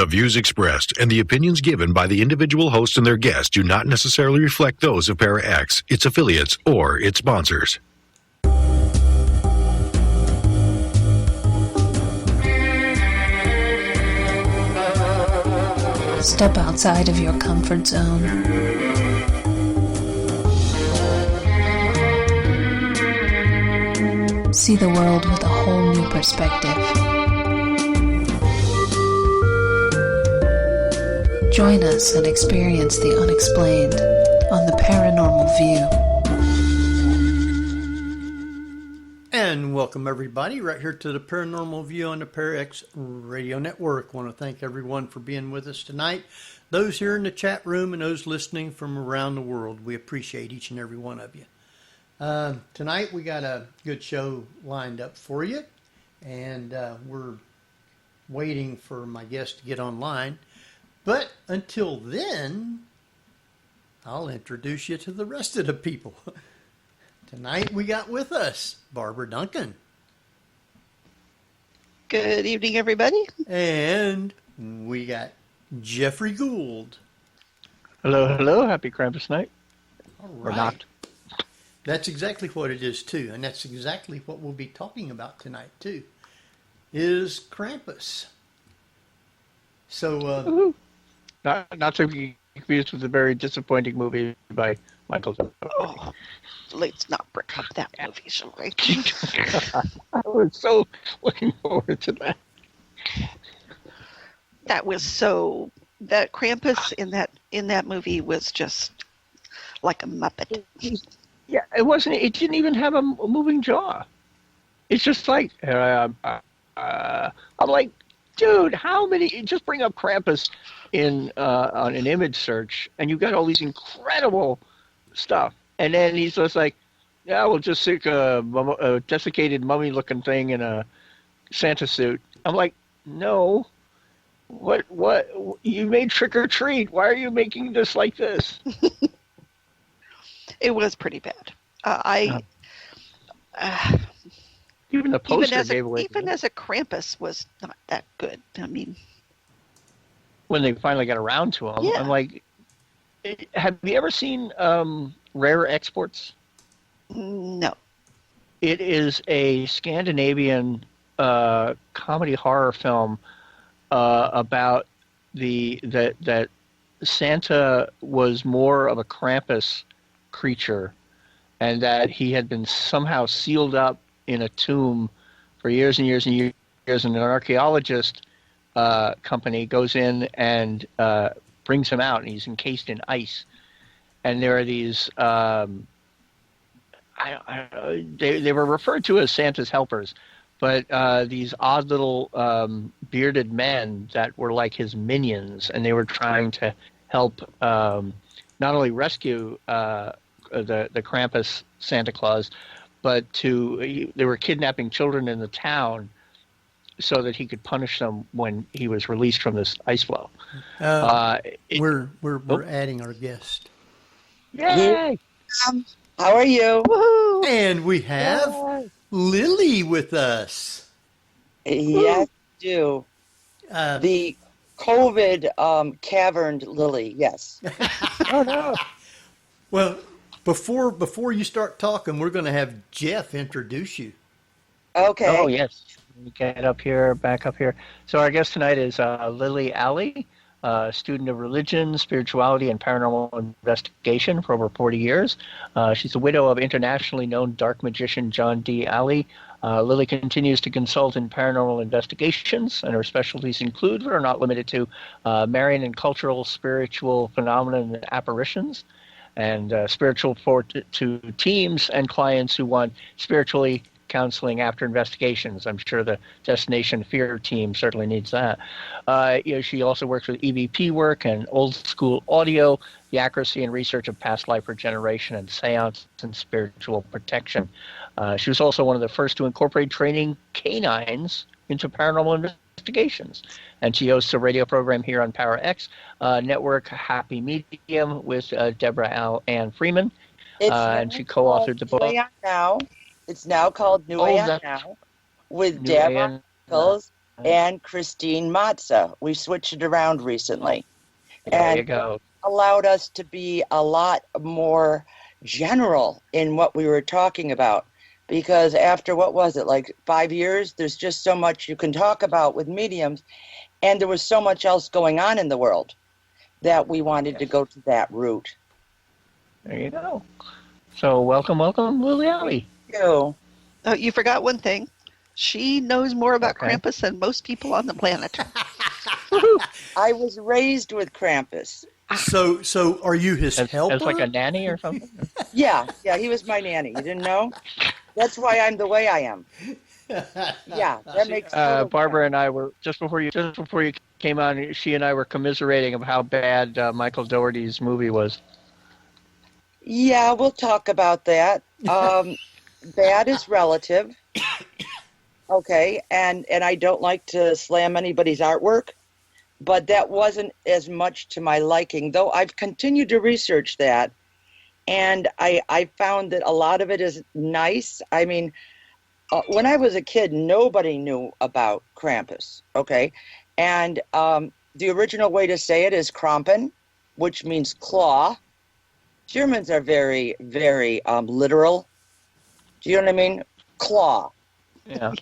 The views expressed and the opinions given by the individual host and their guests do not necessarily reflect those of Para X, its affiliates, or its sponsors. Step outside of your comfort zone. See the world with a whole new perspective. Join us and experience the unexplained on the Paranormal View. And welcome everybody right here to the Paranormal View on the ParaX Radio Network. I want to thank everyone for being with us tonight. Those here in the chat room and those listening from around the world, we appreciate each and every one of you. Tonight we got a good show lined up for you, and we're waiting for my guest to get online. But until then, I'll introduce you to the rest of the people. Tonight we got with us Barbara Duncan. Good evening, everybody. And we got Jeffrey Gould. Hello, hello. Happy Krampus night. All right. Or not. That's exactly what it is, too. And that's exactly what we'll be talking about tonight, too, is Krampus. So, Not to be confused with a very disappointing movie by Michael. Oh, let's not bring up that movie, shall we? I was so looking forward to that. That Krampus in that movie was just like a Muppet. Yeah, it wasn't. It didn't even have a moving jaw. It's just like I'm like, dude, how many? Just bring up Krampus on an image search, and you got all these incredible stuff. And then he's just like, yeah, we'll just stick a desiccated mummy-looking thing in a Santa suit. I'm like, no. What? You made Trick or Treat. Why are you making this like this? It was pretty bad. Even the poster gave away. Even as a Krampus was not that good. I mean, when they finally got around to him, yeah. I'm like, have you ever seen Rare Exports? No. It is a Scandinavian comedy horror film about that Santa was more of a Krampus creature, and that he had been somehow sealed up in a tomb for years and years and years, and an archaeologist company goes in and brings him out, and he's encased in ice. And there are these they were referred to as Santa's helpers, but these odd little bearded men that were like his minions, and they were trying to help not only rescue the Krampus Santa Claus, but they were kidnapping children in the town so that he could punish them when he was released from this ice flow. We're adding our guest. Yay! How are you? Woohoo! And we have Lillee with us. Yes, we do. The COVID caverned Lillee, yes. Oh, no. Well, before you start talking, we're going to have Jeff introduce you. Okay. Oh, yes. Get up here, back up here. So our guest tonight is Lillee Allee, student of religion, spirituality, and paranormal investigation for over 40 years. She's the widow of internationally known dark magician John D. Allee. Lillee continues to consult in paranormal investigations, and her specialties include, but are not limited to, Marian and cultural, spiritual phenomena and apparitions, and spiritual support to teams and clients who want spiritually counseling after investigations. I'm sure the Destination Fear team certainly needs that. She also works with EVP work and old school audio, the accuracy and research of past life regeneration, and seance and spiritual protection. She was also one of the first to incorporate training canines into paranormal investigations. And she hosts a radio program here on Para X Network, Happy Medium, with Deborah Ann Freeman. And she co-authored the book. Now. It's now called Aeon Now with Davron and Christine Motza. We switched it around recently. There you go. Allowed us to be a lot more general in what we were talking about. Because after, what was it, like 5 years, there's just so much you can talk about with mediums. And there was so much else going on in the world that we wanted to go to that route. There you go. So welcome, Lillee Allee. Thank you. Oh, you forgot one thing. She knows more about Krampus than most people on the planet. I was raised with Krampus. So are you his helper? As like a nanny or something? Yeah, he was my nanny. You didn't know? That's why I'm the way I am. Yeah, that makes total Barbara sense. and I were just before you came on. She and I were commiserating of how bad Michael Dougherty's movie was. Yeah, we'll talk about that. Bad is relative. Okay, and I don't like to slam anybody's artwork, but that wasn't as much to my liking, though I've continued to research that, and I found that a lot of it is nice. I mean, when I was a kid, nobody knew about Krampus, okay? And the original way to say it is Krampen, which means claw. Germans are very, very literal. Do you know what I mean? Claw. Yeah.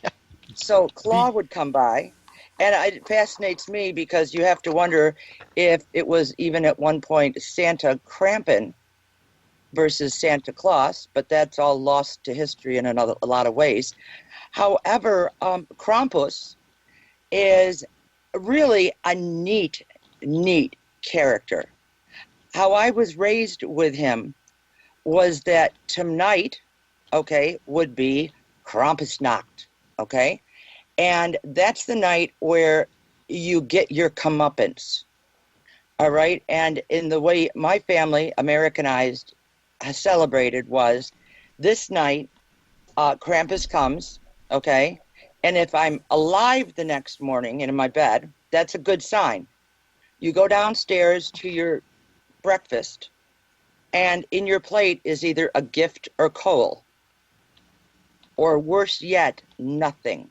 So claw would come by, and it fascinates me because you have to wonder if it was even at one point Santa Krampen versus Santa Claus, but that's all lost to history in a lot of ways. However, Krampus is really a neat character. How I was raised with him was that tonight, okay, would be Krampusnacht, okay? And that's the night where you get your comeuppance, all right? And in the way my family, Americanized, celebrated was this night, Krampus comes, okay? And if I'm alive the next morning and in my bed, that's a good sign. You go downstairs to your breakfast, and in your plate is either a gift or coal, or worse yet, nothing.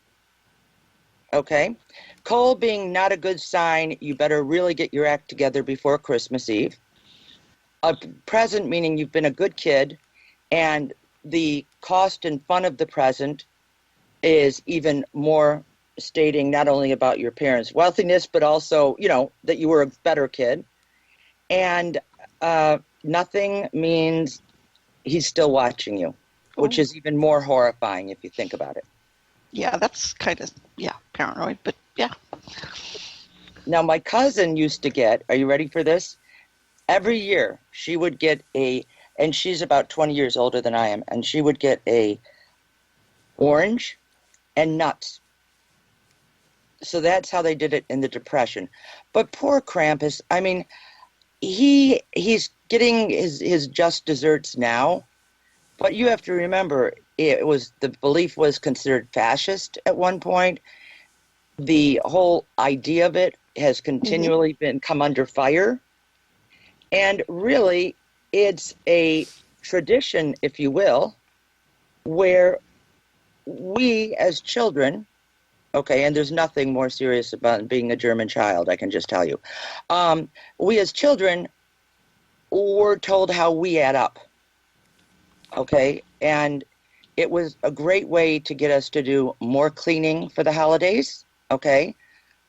Okay? Coal being not a good sign, you better really get your act together before Christmas Eve. A present meaning you've been a good kid, and the cost and fun of the present is even more stating not only about your parents' wealthiness, but also, you know, that you were a better kid. And nothing means he's still watching you, which is even more horrifying if you think about it. Yeah, that's kind of, paranoid, but yeah. Now, my cousin used to get, are you ready for this? Every year she would get and she's about 20 years older than I am, and she would get a orange and nuts. So that's how they did it in the Depression. But poor Krampus, I mean, he's getting his just desserts now, but you have to remember the belief was considered fascist at one point. The whole idea of it has continually been come under fire, and really it's a tradition, if you will, where we as children, okay, and there's nothing more serious about being a German child, I can just tell you. We as children were told how we add up, okay? And it was a great way to get us to do more cleaning for the holidays, okay?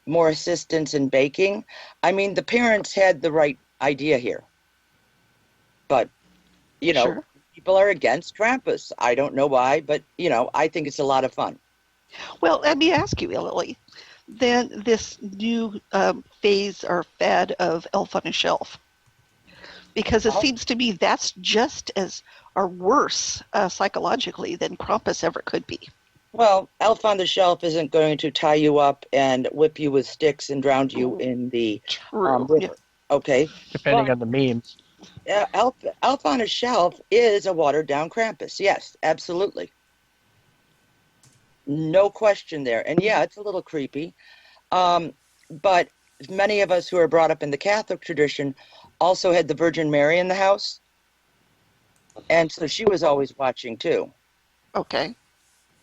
More assistance in baking. I mean, the parents had the right idea here. But, you know, Sure. People are against Krampus. I don't know why, but, you know, I think it's a lot of fun. Well, let me ask you, Lillee, then this new phase or fad of Elf on a Shelf, because it seems to me that's just as or worse psychologically than Krampus ever could be. Well, Elf on the Shelf isn't going to tie you up and whip you with sticks and drown you in the river. Yeah. Okay. Depending on the memes. Elf on a Shelf is a watered-down Krampus. Yes, absolutely. No question there. And yeah, it's a little creepy. But many of us who are brought up in the Catholic tradition also had the Virgin Mary in the house. And so she was always watching too. Okay.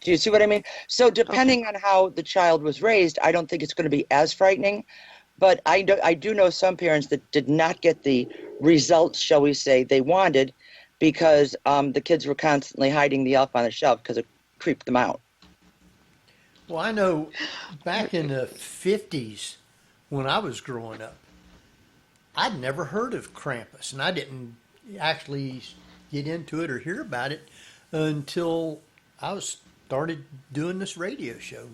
Do you see what I mean? So depending on how the child was raised, I don't think it's going to be as frightening. But I do know some parents that did not get the results, shall we say, they wanted because the kids were constantly hiding the elf on the shelf because it creeped them out. Well, I know back in the 50s when I was growing up, I'd never heard of Krampus, and I didn't actually get into it or hear about it until I was started doing this radio show,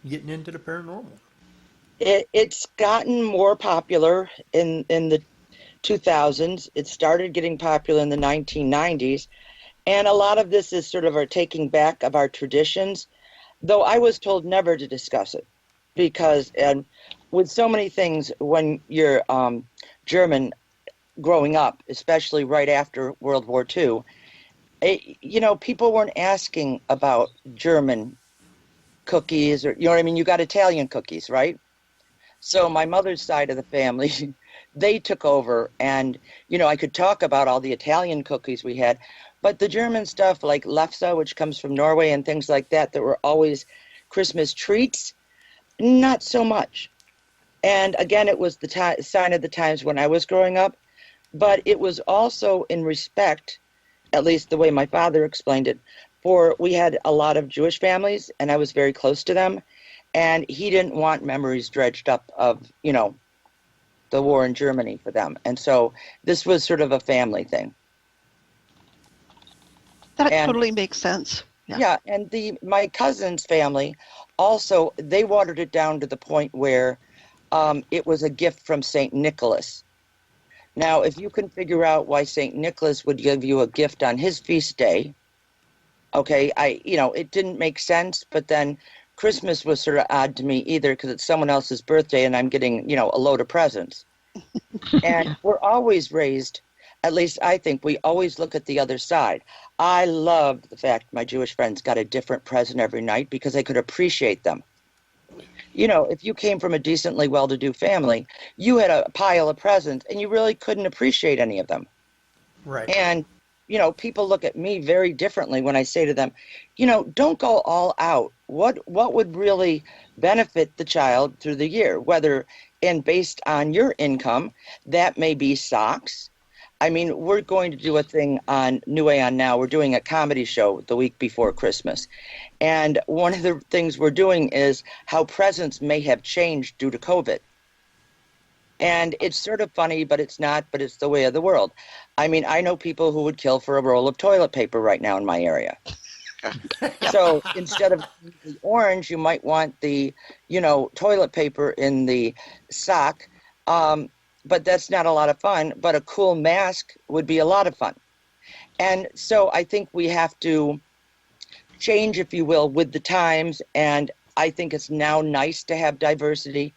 getting into the paranormal. It's gotten more popular in the 2000s. It started getting popular in the 1990s, and a lot of this is sort of our taking back of our traditions, though I was told never to discuss it because with so many things when you're German growing up, especially right after World War II, people weren't asking about German cookies or, you know what I mean? You got Italian cookies, right? So my mother's side of the family, they took over and, I could talk about all the Italian cookies we had, but the German stuff like lefse, which comes from Norway and things like that were always Christmas treats, not so much. And again, it was the sign of the times when I was growing up, but it was also in respect, at least the way my father explained it, for we had a lot of Jewish families and I was very close to them. And he didn't want memories dredged up of, the war in Germany for them. And so this was sort of a family thing. That totally makes sense. Yeah, and my cousin's family also, they watered it down to the point where it was a gift from St. Nicholas. Now, if you can figure out why St. Nicholas would give you a gift on his feast day, okay, it didn't make sense, but then Christmas was sort of odd to me either because it's someone else's birthday and I'm getting, a load of presents. And we're always raised, at least I think, we always look at the other side. I loved the fact my Jewish friends got a different present every night because I could appreciate them. If you came from a decently well-to-do family, you had a pile of presents and you really couldn't appreciate any of them. Right. And people look at me very differently when I say to them, don't go all out. What would really benefit the child through the year, and based on your income, that may be socks. I mean, we're going to do a thing on New Aeon Now. We're doing a comedy show the week before Christmas. And one of the things we're doing is how presents may have changed due to COVID. And it's sort of funny, but it's not, but it's the way of the world. I mean, I know people who would kill for a roll of toilet paper right now in my area. So instead of the orange, you might want the, toilet paper in the sock. But that's not a lot of fun. But a cool mask would be a lot of fun. And so I think we have to change, if you will, with the times. And I think it's now nice to have diversity.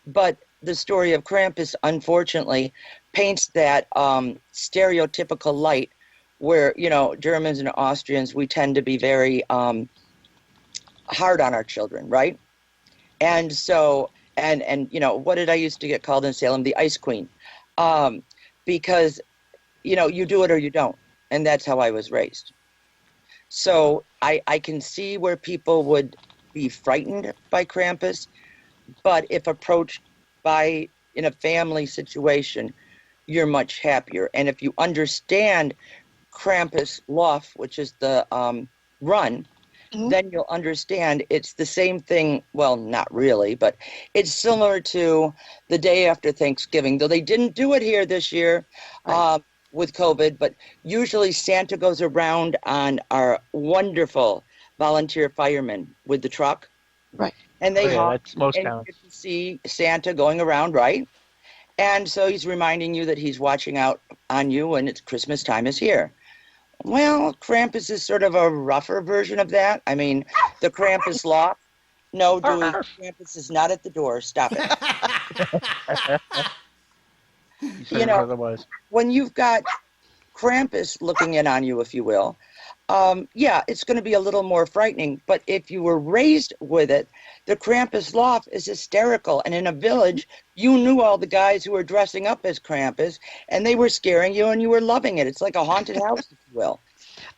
But the story of Krampus, unfortunately, paints that stereotypical light where, Germans and Austrians, we tend to be very hard on our children, right? And so, and what did I used to get called in Salem? The Ice Queen. Because, you do it or you don't. And that's how I was raised. So I can see where people would be frightened by Krampus, but if approached in a family situation, you're much happier. And if you understand Krampus Loft, which is the run, then you'll understand it's the same thing. Well, not really, but it's similar to the day after Thanksgiving, though they didn't do it here this year with COVID, but usually Santa goes around on our wonderful volunteer firemen with the truck. Right. And they that's most and towns. you get to see Santa going around, right? And so he's reminding you that he's watching out on you and it's Christmas time is here. Well, Krampus is sort of a rougher version of that. I mean, the Krampus Loft. No, Dewey, Krampus is not at the door. Stop it. Otherwise. When you've got Krampus looking in on you, if you will, it's going to be a little more frightening. But if you were raised with it, the Krampus Loft is hysterical. And in a village, you knew all the guys who were dressing up as Krampus, and they were scaring you, and you were loving it. It's like a haunted house, if you will.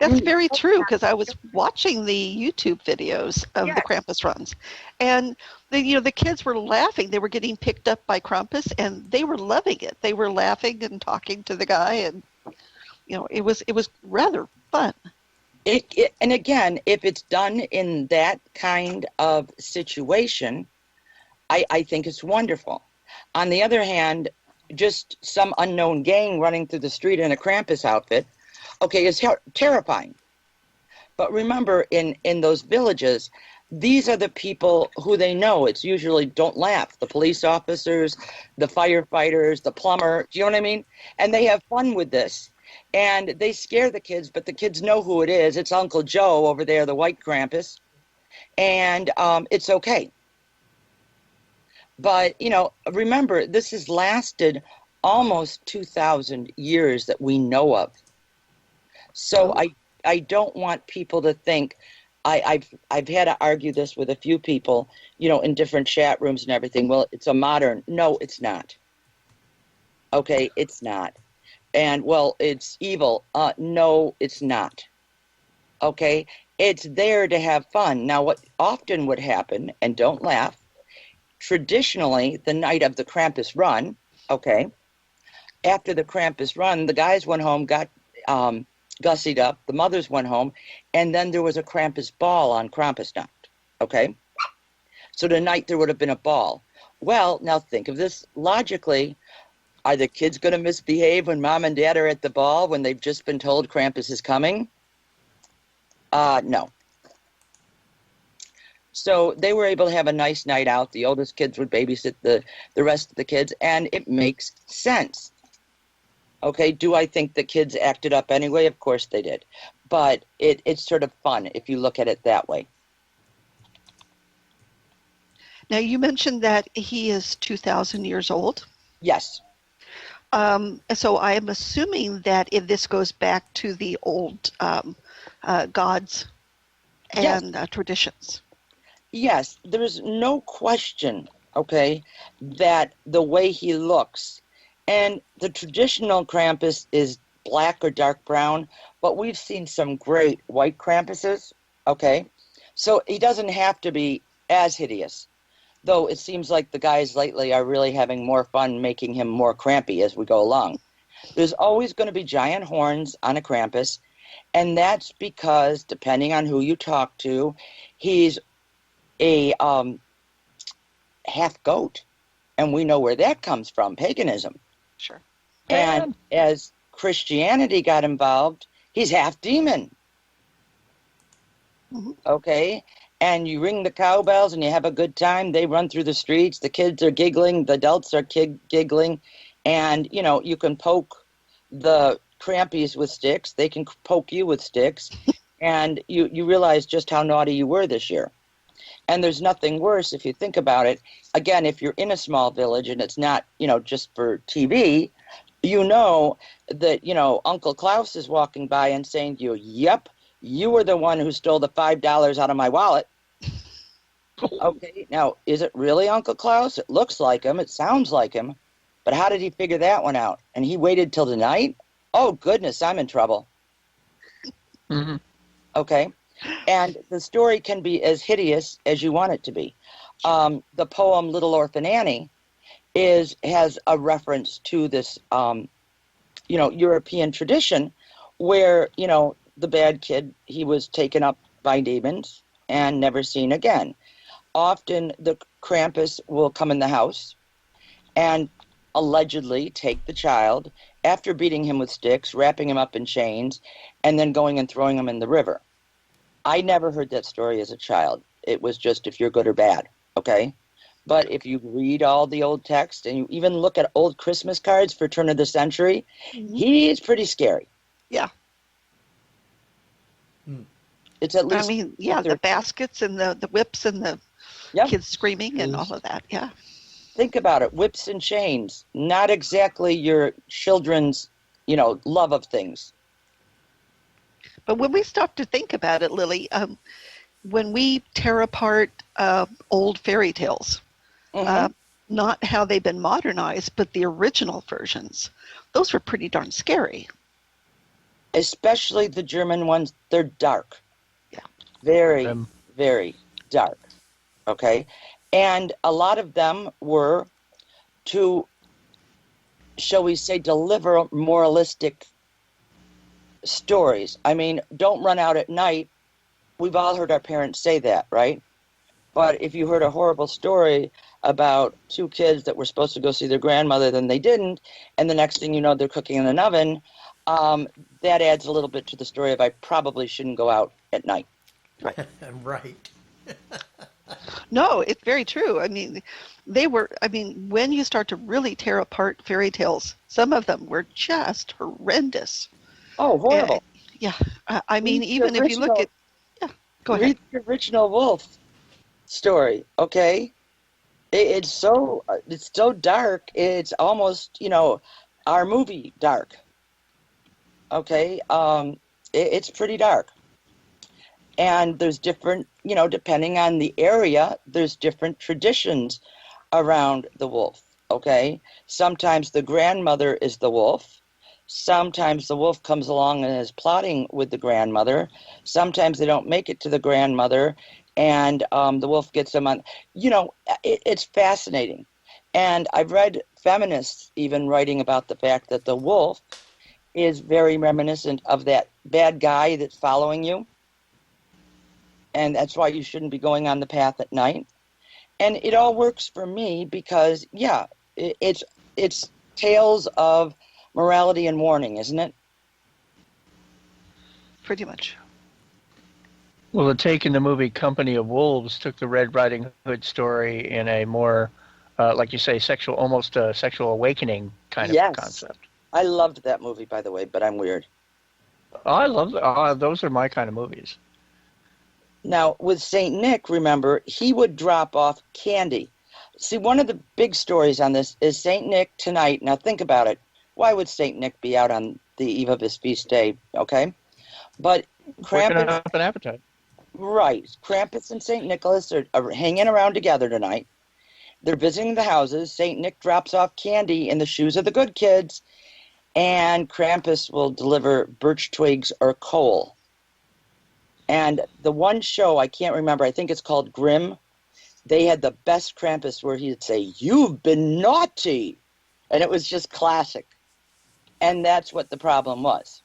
That's very true, because I was watching the YouTube videos of the Krampus runs, and the kids were laughing. They were getting picked up by Krampus, and they were loving it. They were laughing and talking to the guy, and it was rather fun. And again, if it's done in that kind of situation, I think it's wonderful. On the other hand, just some unknown gang running through the street in a Krampus outfit, okay, is terrifying. But remember, in those villages, these are the people who they know. It's usually don't laugh. The police officers, the firefighters, the plumber. Do you know what I mean? And they have fun with this. And they scare the kids, but the kids know who it is. It's Uncle Joe over there, the white Krampus. And it's okay. But, remember, this has lasted almost 2,000 years that we know of. So I don't want people to think, I've had to argue this with a few people, in different chat rooms and everything. Well, it's a modern. No, it's not. Okay, it's not. And, well, it's evil. No, it's not. Okay, it's there to have fun. Now, what often would happen, and don't laugh, traditionally, the night of the Krampus run, okay, after the Krampus run, the guys went home, got gussied up, the mothers went home, and then there was a Krampus ball on Krampusnacht, okay? So tonight there would have been a ball. Well, now think of this logically. Are the kids going to misbehave when mom and dad are at the ball when they've just been told Krampus is coming? No. So they were able to have a nice night out. The oldest kids would babysit the rest of the kids, and it makes sense. Okay, do I think the kids acted up anyway? Of course they did. But it's sort of fun if you look at it that way. Now, you mentioned that he is 2,000 years old. Yes. So I am assuming that if this goes back to the old gods and traditions. Yes, there's no question, okay, that the way he looks, and the traditional Krampus is black or dark brown, but we've seen some great white Krampuses, okay? So he doesn't have to be as hideous, though it seems like the guys lately are really having more fun making him more crampy as we go along. There's always going to be giant horns on a Krampus, and that's because, depending on who you talk to, he's a half goat, and we know where that comes from, paganism. Sure. And as Christianity got involved, he's half demon. Mm-hmm. Okay, and you ring the cowbells and you have a good time. They run through the streets, the kids are giggling, the adults are giggling, and you can poke the Krampies with sticks, they can poke you with sticks, and you realize just how naughty you were this year. And there's nothing worse if you think about it. Again, if you're in a small village and it's not, just for TV, that, Uncle Klaus is walking by and saying to you, yep, you were the one who stole the $5 out of my wallet. Okay, now, is it really Uncle Klaus? It looks like him. It sounds like him. But how did he figure that one out? And he waited till the night? Oh, goodness, I'm in trouble. Mm-hmm. Okay. And the story can be as hideous as you want it to be. The poem Little Orphan Annie has a reference to this, European tradition where, the bad kid, he was taken up by demons and never seen again. Often the Krampus will come in the house and allegedly take the child after beating him with sticks, wrapping him up in chains, and then going and throwing him in the river. I never heard that story as a child. It was just if you're good or bad, okay? But if you read all the old text and you even look at old Christmas cards for turn of the century, Mm-hmm. he's pretty scary. Yeah. It's at least... the baskets and the whips and the kids screaming and all of that, yeah. Think about it. Whips and chains. Not exactly your children's, love of things. But when we stop to think about it, Lillee, when we tear apart old fairy tales, Mm-hmm. Not how they've been modernized, but the original versions, those were pretty darn scary. especially the German ones, they're dark. Yeah. Very, very dark. Okay? And a lot of them were to, shall we say, deliver moralistic stories. I mean, don't run out at night. We've all heard our parents say that, right? But if you heard a horrible story about two kids that were supposed to go see their grandmother, then they didn't, and the next thing you know, they're cooking in an oven, that adds a little bit to the story of I probably shouldn't go out at night. Right. Right. No, it's very true. I mean, when you start to really tear apart fairy tales, some of them were just horrendous. Oh, horrible. Yeah. I mean, even if you look at... Yeah, go ahead. Read the original Wolf story, okay? It's so dark, it's almost, our movie dark. Okay? It's pretty dark. And there's different, depending on the area, there's different traditions around the wolf, okay? Sometimes the grandmother is the wolf. Sometimes the wolf comes along and is plotting with the grandmother. Sometimes they don't make it to the grandmother, and the wolf gets them on. It's fascinating. And I've read feminists even writing about the fact that the wolf is very reminiscent of that bad guy that's following you. And that's why you shouldn't be going on the path at night. And it all works for me because, yeah, it's tales of morality and warning, isn't it? Pretty much. Well, the take in the movie Company of Wolves took the Red Riding Hood story in a more, like you say, almost a sexual awakening kind of concept. I loved that movie, by the way, but I'm weird. Oh, I love those are my kind of movies. Now, with St. Nick, remember, he would drop off candy. See, one of the big stories on this is St. Nick tonight. Now, think about it. Why would St. Nick be out on the eve of his feast day, okay? But Working Krampus... up an appetite. Right. Krampus and St. Nicholas are hanging around together tonight. They're visiting the houses. St. Nick drops off candy in the shoes of the good kids, and Krampus will deliver birch twigs or coal. And the one show, I can't remember, I think it's called Grimm, they had the best Krampus where he'd say, "You've been naughty." And it was just classic. And that's what the problem was.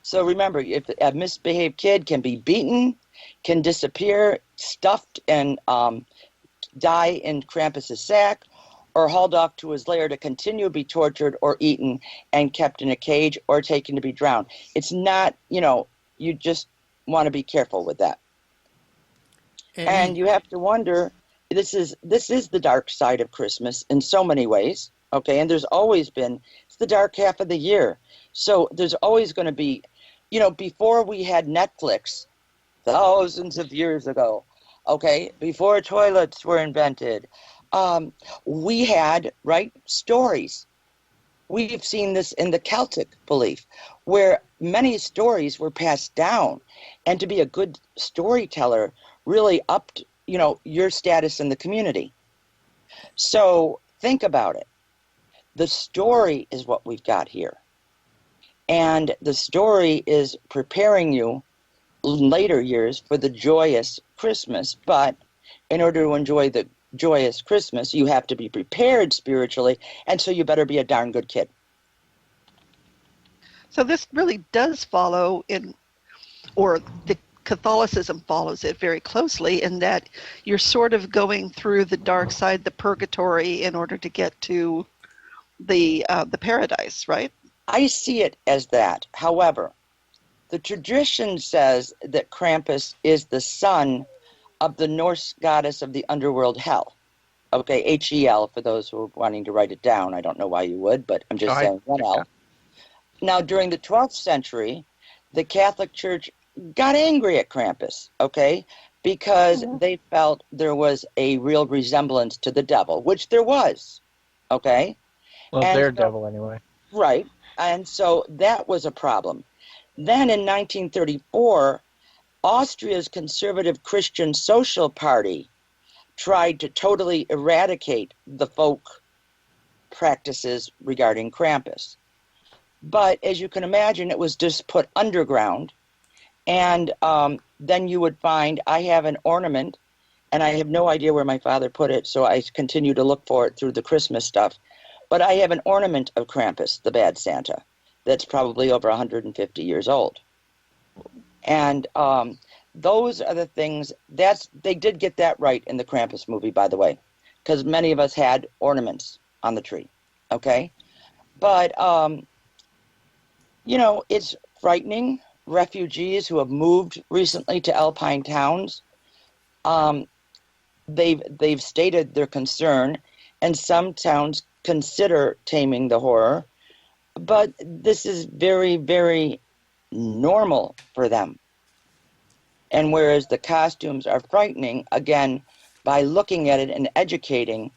So remember, if a misbehaved kid can be beaten, can disappear, stuffed, and die in Krampus's sack, or hauled off to his lair to continue to be tortured or eaten and kept in a cage or taken to be drowned. It's not, you just want to be careful with that. And you have to wonder, this is the dark side of Christmas in so many ways, okay? And there's always been, it's the dark half of the year. So there's always going to be, before we had Netflix, thousands of years ago, okay, before toilets were invented, we had, stories. We've seen this in the Celtic belief, where many stories were passed down, and to be a good storyteller really upped, your status in the community. So think about it. The story is what we've got here. And the story is preparing you in later years for the joyous Christmas. But in order to enjoy the joyous Christmas, you have to be prepared spiritually, and so you better be a darn good kid. So this really does follow the Catholicism follows it very closely in that you're sort of going through the dark side, the purgatory, in order to get to the paradise, right? I see it as that. However, the tradition says that Krampus is the son of the Norse goddess of the underworld, Hel. Okay, H-E-L, for those who are wanting to write it down. I don't know why you would, but I'm just saying one L. Now, during the 12th century, the Catholic Church got angry at Krampus, okay, because they felt there was a real resemblance to the devil, which there was, okay? Well, they're devil anyway. Right, and so that was a problem. Then in 1934, Austria's conservative Christian Social Party tried to totally eradicate the folk practices regarding Krampus. But as you can imagine, it was just put underground. And then you would find, I have an ornament, and I have no idea where my father put it, so I continue to look for it through the Christmas stuff. But I have an ornament of Krampus, the bad Santa, that's probably over 150 years old. And those are the things, they did get that right in the Krampus movie, by the way, because many of us had ornaments on the tree, okay? But, it's frightening. Refugees who have moved recently to alpine towns, they've stated their concern, and some towns consider taming the horror, but this is very, very normal for them. And whereas the costumes are frightening, again, by looking at it and educating,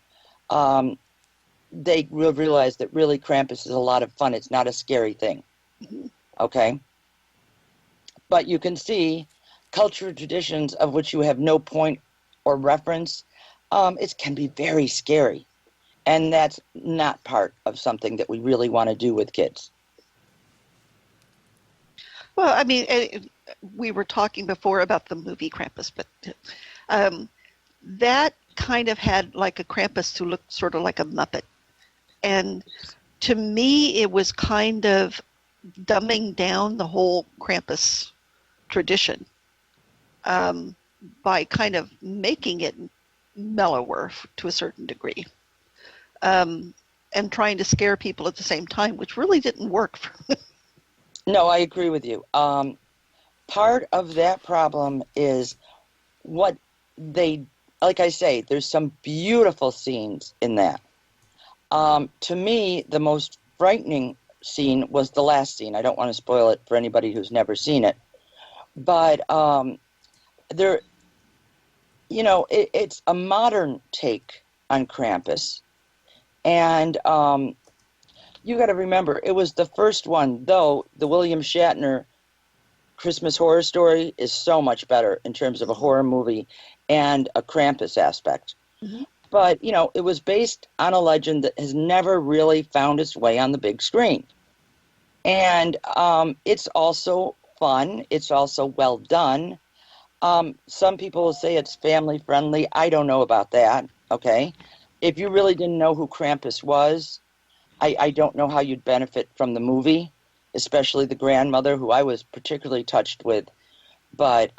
they will realize that really Krampus is a lot of fun. It's not a scary thing. Okay? But you can see cultural traditions of which you have no point or reference, it can be very scary. And that's not part of something that we really want to do with kids. Well, I mean, we were talking before about the movie Krampus, but that kind of had like a Krampus who looked sort of like a Muppet. And to me, it was kind of dumbing down the whole Krampus tradition by kind of making it mellower to a certain degree. And trying to scare people at the same time, which really didn't work. No, I agree with you. Part of that problem is what like I say, there's some beautiful scenes in that. To me, the most frightening scene was the last scene. I don't want to spoil it for anybody who's never seen it. But it's a modern take on Krampus. And you got to remember, it was the first one, though the William Shatner Christmas Horror Story is so much better in terms of a horror movie and a Krampus aspect. Mm-hmm. But, it was based on a legend that has never really found its way on the big screen. And it's also fun. It's also well done. Some people will say it's family friendly. I don't know about that, okay? If you really didn't know who Krampus was, I don't know how you'd benefit from the movie, especially the grandmother, who I was particularly touched with. But,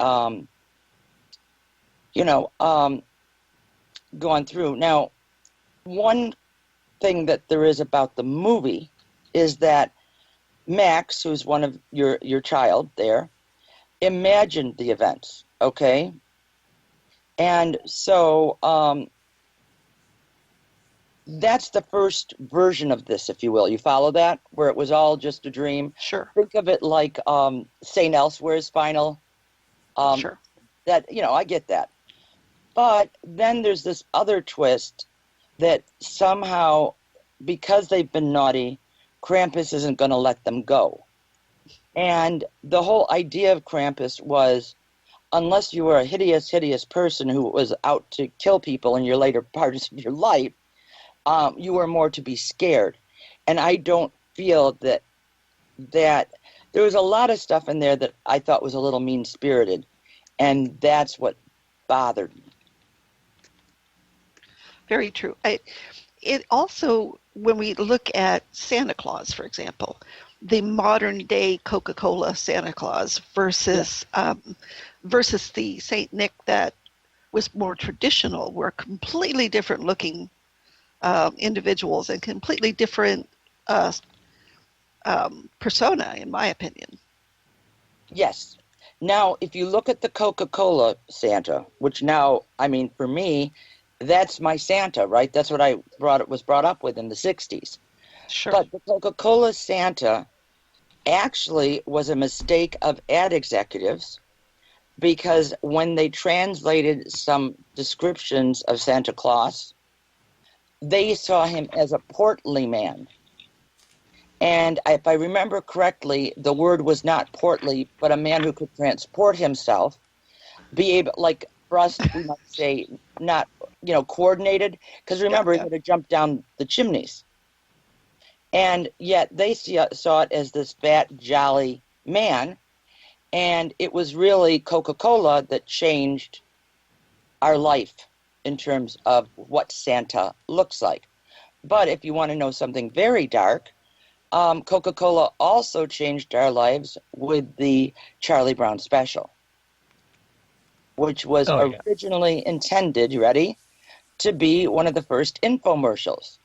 going through. Now, one thing that there is about the movie is that Max, who's one of your child there, imagined the events, okay? And so that's the first version of this, if you will. You follow that? Where it was all just a dream? Sure. Think of it like St. Elsewhere's final. Sure. That, I get that. But then there's this other twist that somehow, because they've been naughty, Krampus isn't going to let them go. And the whole idea of Krampus was, unless you were a hideous, hideous person who was out to kill people in your later parts of your life, you were more to be scared. And I don't feel that there was a lot of stuff in there that I thought was a little mean-spirited. And that's what bothered me. Very true. It also, when we look at Santa Claus, for example, the modern day Coca-Cola Santa Claus versus the Saint Nick that was more traditional, were completely different looking individuals and completely different persona, in my opinion. Yes. Now, if you look at the Coca-Cola Santa, which now, I mean, for me, that's my Santa, right? That's what I was brought up with in the 60s. Sure. But the Coca-Cola Santa actually was a mistake of ad executives, because when they translated some descriptions of Santa Claus, they saw him as a portly man. And if I remember correctly, the word was not portly, but a man who could transport himself, be able, like for us, we might say, not, coordinated, because remember, he had to jump down the chimneys. And yet they saw it as this fat, jolly man. And it was really Coca-Cola that changed our life in terms of what Santa looks like. But if you want to know something very dark, Coca-Cola also changed our lives with the Charlie Brown special, which was originally intended, you ready, to be one of the first infomercials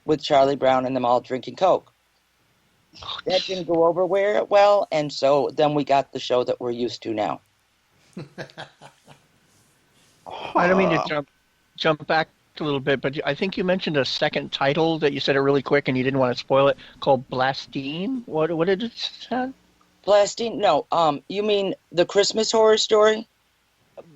with Charlie Brown and them all drinking Coke. That didn't go over well, and so then we got the show that we're used to now. I don't mean to jump back a little bit, but I think you mentioned a second title that you said it really quick and you didn't want to spoil it, called Blastine. What did it say? Blastine? No, you mean the Christmas Horror Story?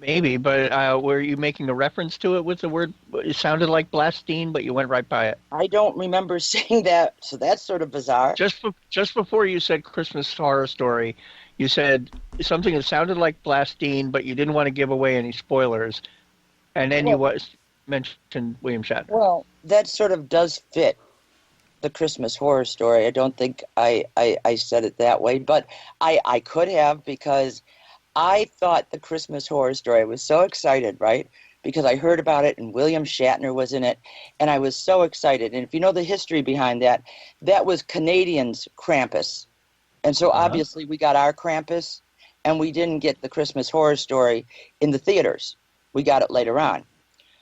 Maybe, but were you making a reference to it with the word? It sounded like Blastine, but you went right by it. I don't remember saying that, so that's sort of bizarre. Just before you said Christmas Horror Story, you said something that sounded like Blastine, but you didn't want to give away any spoilers, and then you mentioned William Shatner. Well, that sort of does fit the Christmas Horror Story. I don't think I said it that way, but I could have, because I thought the Christmas Horror Story, I was so excited, right? Because I heard about it and William Shatner was in it, and I was so excited. And if you know the history behind that, that was Canadians' Krampus. And so obviously we got our Krampus, and we didn't get the Christmas Horror Story in the theaters. We got it later on.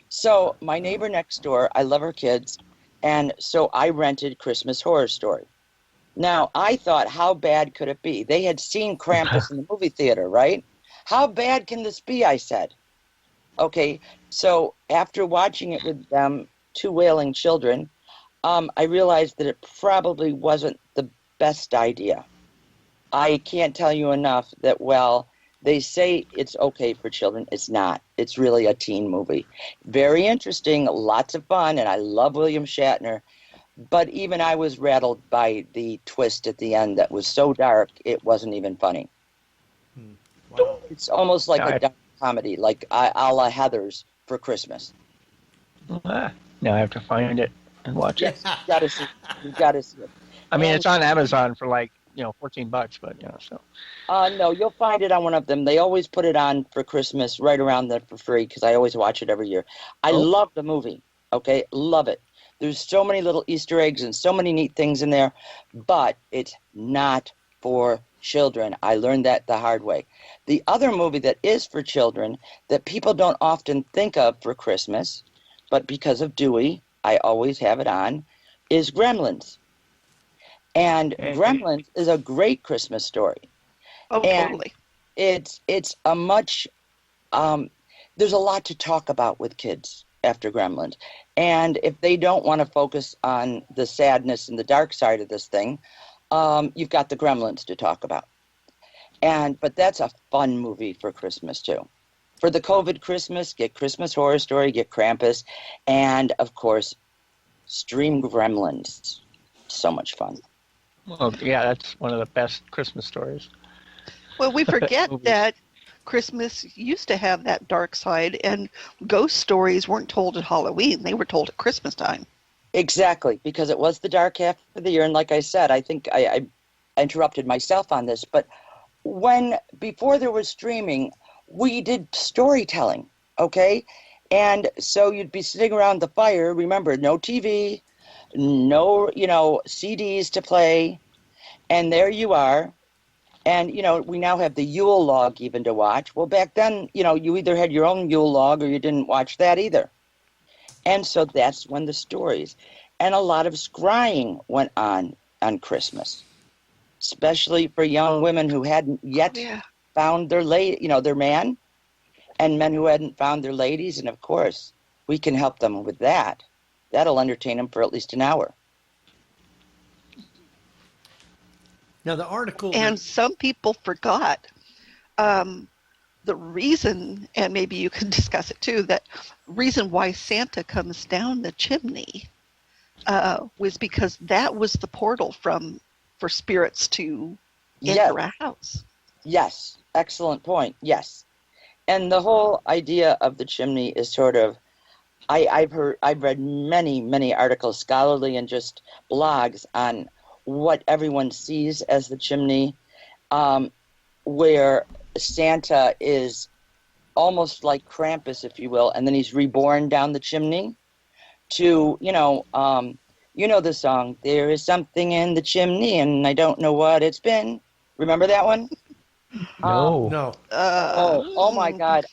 So my neighbor next door, I love her kids, and so I rented Christmas Horror Story. Now, I thought, how bad could it be? They had seen Krampus in the movie theater, right? How bad can this be, I said. Okay, so after watching it with them, two wailing children, I realized that it probably wasn't the best idea. I can't tell you enough that, well, they say it's okay for children. It's not. It's really a teen movie. Very interesting, lots of fun, and I love William Shatner. But even I was rattled by the twist at the end that was so dark, it wasn't even funny. Wow. It's almost like a dark comedy, like a la Heathers for Christmas. Now I have to find it and watch it. You gotta see it. You gotta see it. I mean, it's on Amazon for like, $14, but, so. No, you'll find it on one of them. They always put it on for Christmas right around there for free, because I always watch it every year. I love the movie, okay? Love it. There's so many little Easter eggs and so many neat things in there, but it's not for children. I learned that the hard way. The other movie that is for children that people don't often think of for Christmas, but because of Dewey, I always have it on, is Gremlins. And Gremlins is a great Christmas story. Oh, and totally. It's a much, there's a lot to talk about with kids after Gremlins. And if they don't want to focus on the sadness and the dark side of this thing, you've got the Gremlins to talk about. But that's a fun movie for Christmas too. For the COVID Christmas, get Christmas Horror Story, get Krampus, and of course, stream Gremlins. So much fun. Well, yeah, that's one of the best Christmas stories. Well, we forget that Christmas used to have that dark side, and ghost stories weren't told at Halloween. They were told at Christmas time. Exactly, because it was the dark half of the year. And like I said, I think I interrupted myself on this, but before there was streaming, we did storytelling, okay? And so you'd be sitting around the fire, remember, no TV, no, CDs to play, and there you are. And, we now have the Yule log even to watch. Well, back then, you either had your own Yule log or you didn't watch that either. And so that's when the stories. And a lot of scrying went on Christmas, especially for young women who hadn't yet found their their man, and men who hadn't found their ladies. And, of course, we can help them with that. That'll entertain them for at least an hour. Now, the article... And some people forgot the reason, and maybe you can discuss it too, that reason why Santa comes down the chimney was because that was the portal for spirits to enter a house. Yes, excellent point, yes. And the whole idea of the chimney is sort of I've read many articles, scholarly and just blogs on what everyone sees as the chimney, where Santa is almost like Krampus, if you will, and then he's reborn down the chimney to, the song, "There is something in the chimney and I don't know what it's been." Remember that one? No. No. Oh my God.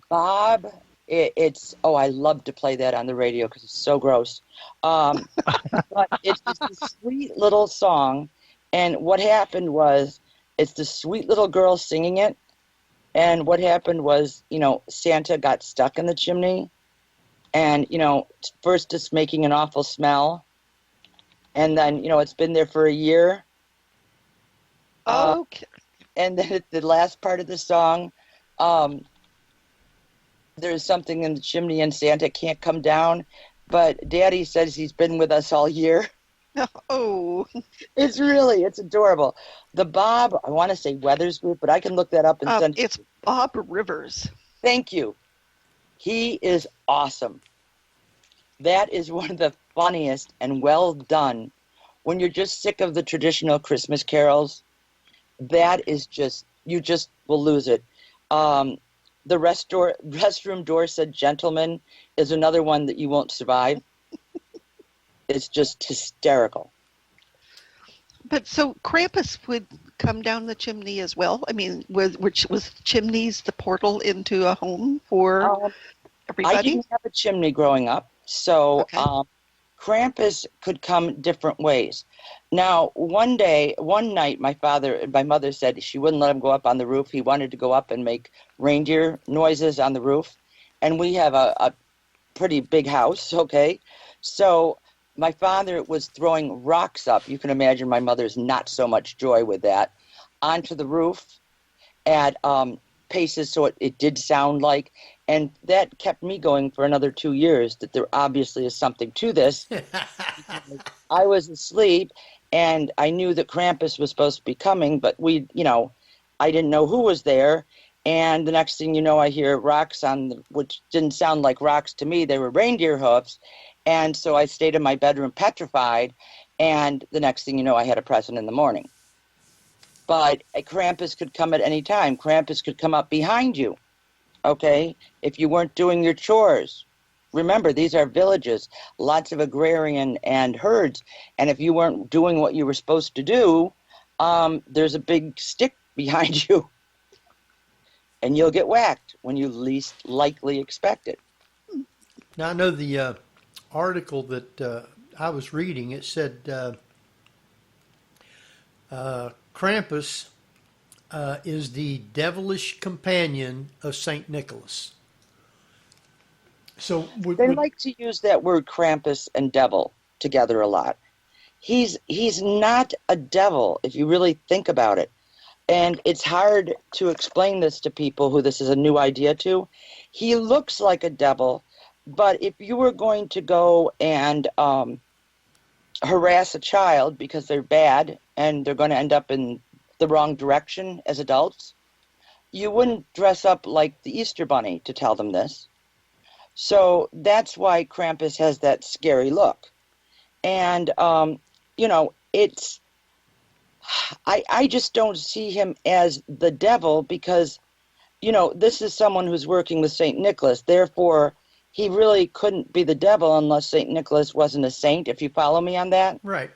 Bob, I love to play that on the radio because it's so gross. But it's just a sweet little song. And what happened was, it's the sweet little girl singing it. And what happened was, Santa got stuck in the chimney. And, first it's making an awful smell. And then, it's been there for a year. Okay. And then at the last part of the song, there's something in the chimney and Santa can't come down. But Daddy says he's been with us all year. Oh. It's adorable. The Bob, I want to say Weathers group, but I can look that up and send It's Bob Rivers. Thank you. He is awesome. That is one of the funniest and well done. When you're just sick of the traditional Christmas carols, that is just, you just will lose it. The restroom door said gentleman is another one that you won't survive. It's just hysterical. But so Krampus would come down the chimney as well? I mean, which was chimneys the portal into a home for everybody? I didn't have a chimney growing up, so Okay. Krampus could come different ways. Now, one night, my mother said she wouldn't let him go up on the roof. He wanted to go up and make reindeer noises on the roof. And we have a pretty big house, okay? So my father was throwing rocks up. You can imagine my mother's not so much joy with that. Onto the roof at paces so it did sound like. And that kept me going for another 2 years, that there obviously is something to this. I was asleep, and I knew that Krampus was supposed to be coming, but I didn't know who was there. And the next thing you know, I hear rocks which didn't sound like rocks to me. They were reindeer hoofs. And so I stayed in my bedroom petrified, and the next thing you know, I had a present in the morning. But Krampus could come at any time. Krampus could come up behind you, okay, if you weren't doing your chores. Remember, these are villages, lots of agrarian and herds, and if you weren't doing what you were supposed to do, there's a big stick behind you, and you'll get whacked when you least likely expect it. Now, I know the article that I was reading, it said Krampus is the devilish companion of St. Nicholas. So they like to use that word Krampus and devil together a lot. He's not a devil if you really think about it. And it's hard to explain this to people who this is a new idea to. He looks like a devil, but if you were going to go and harass a child because they're bad and they're going to end up in the wrong direction as adults, you wouldn't dress up like the Easter Bunny to tell them this. So that's why Krampus has that scary look. And, it's, I just don't see him as the devil because, this is someone who's working with St. Nicholas. Therefore, he really couldn't be the devil unless St. Nicholas wasn't a saint, if you follow me on that. Right.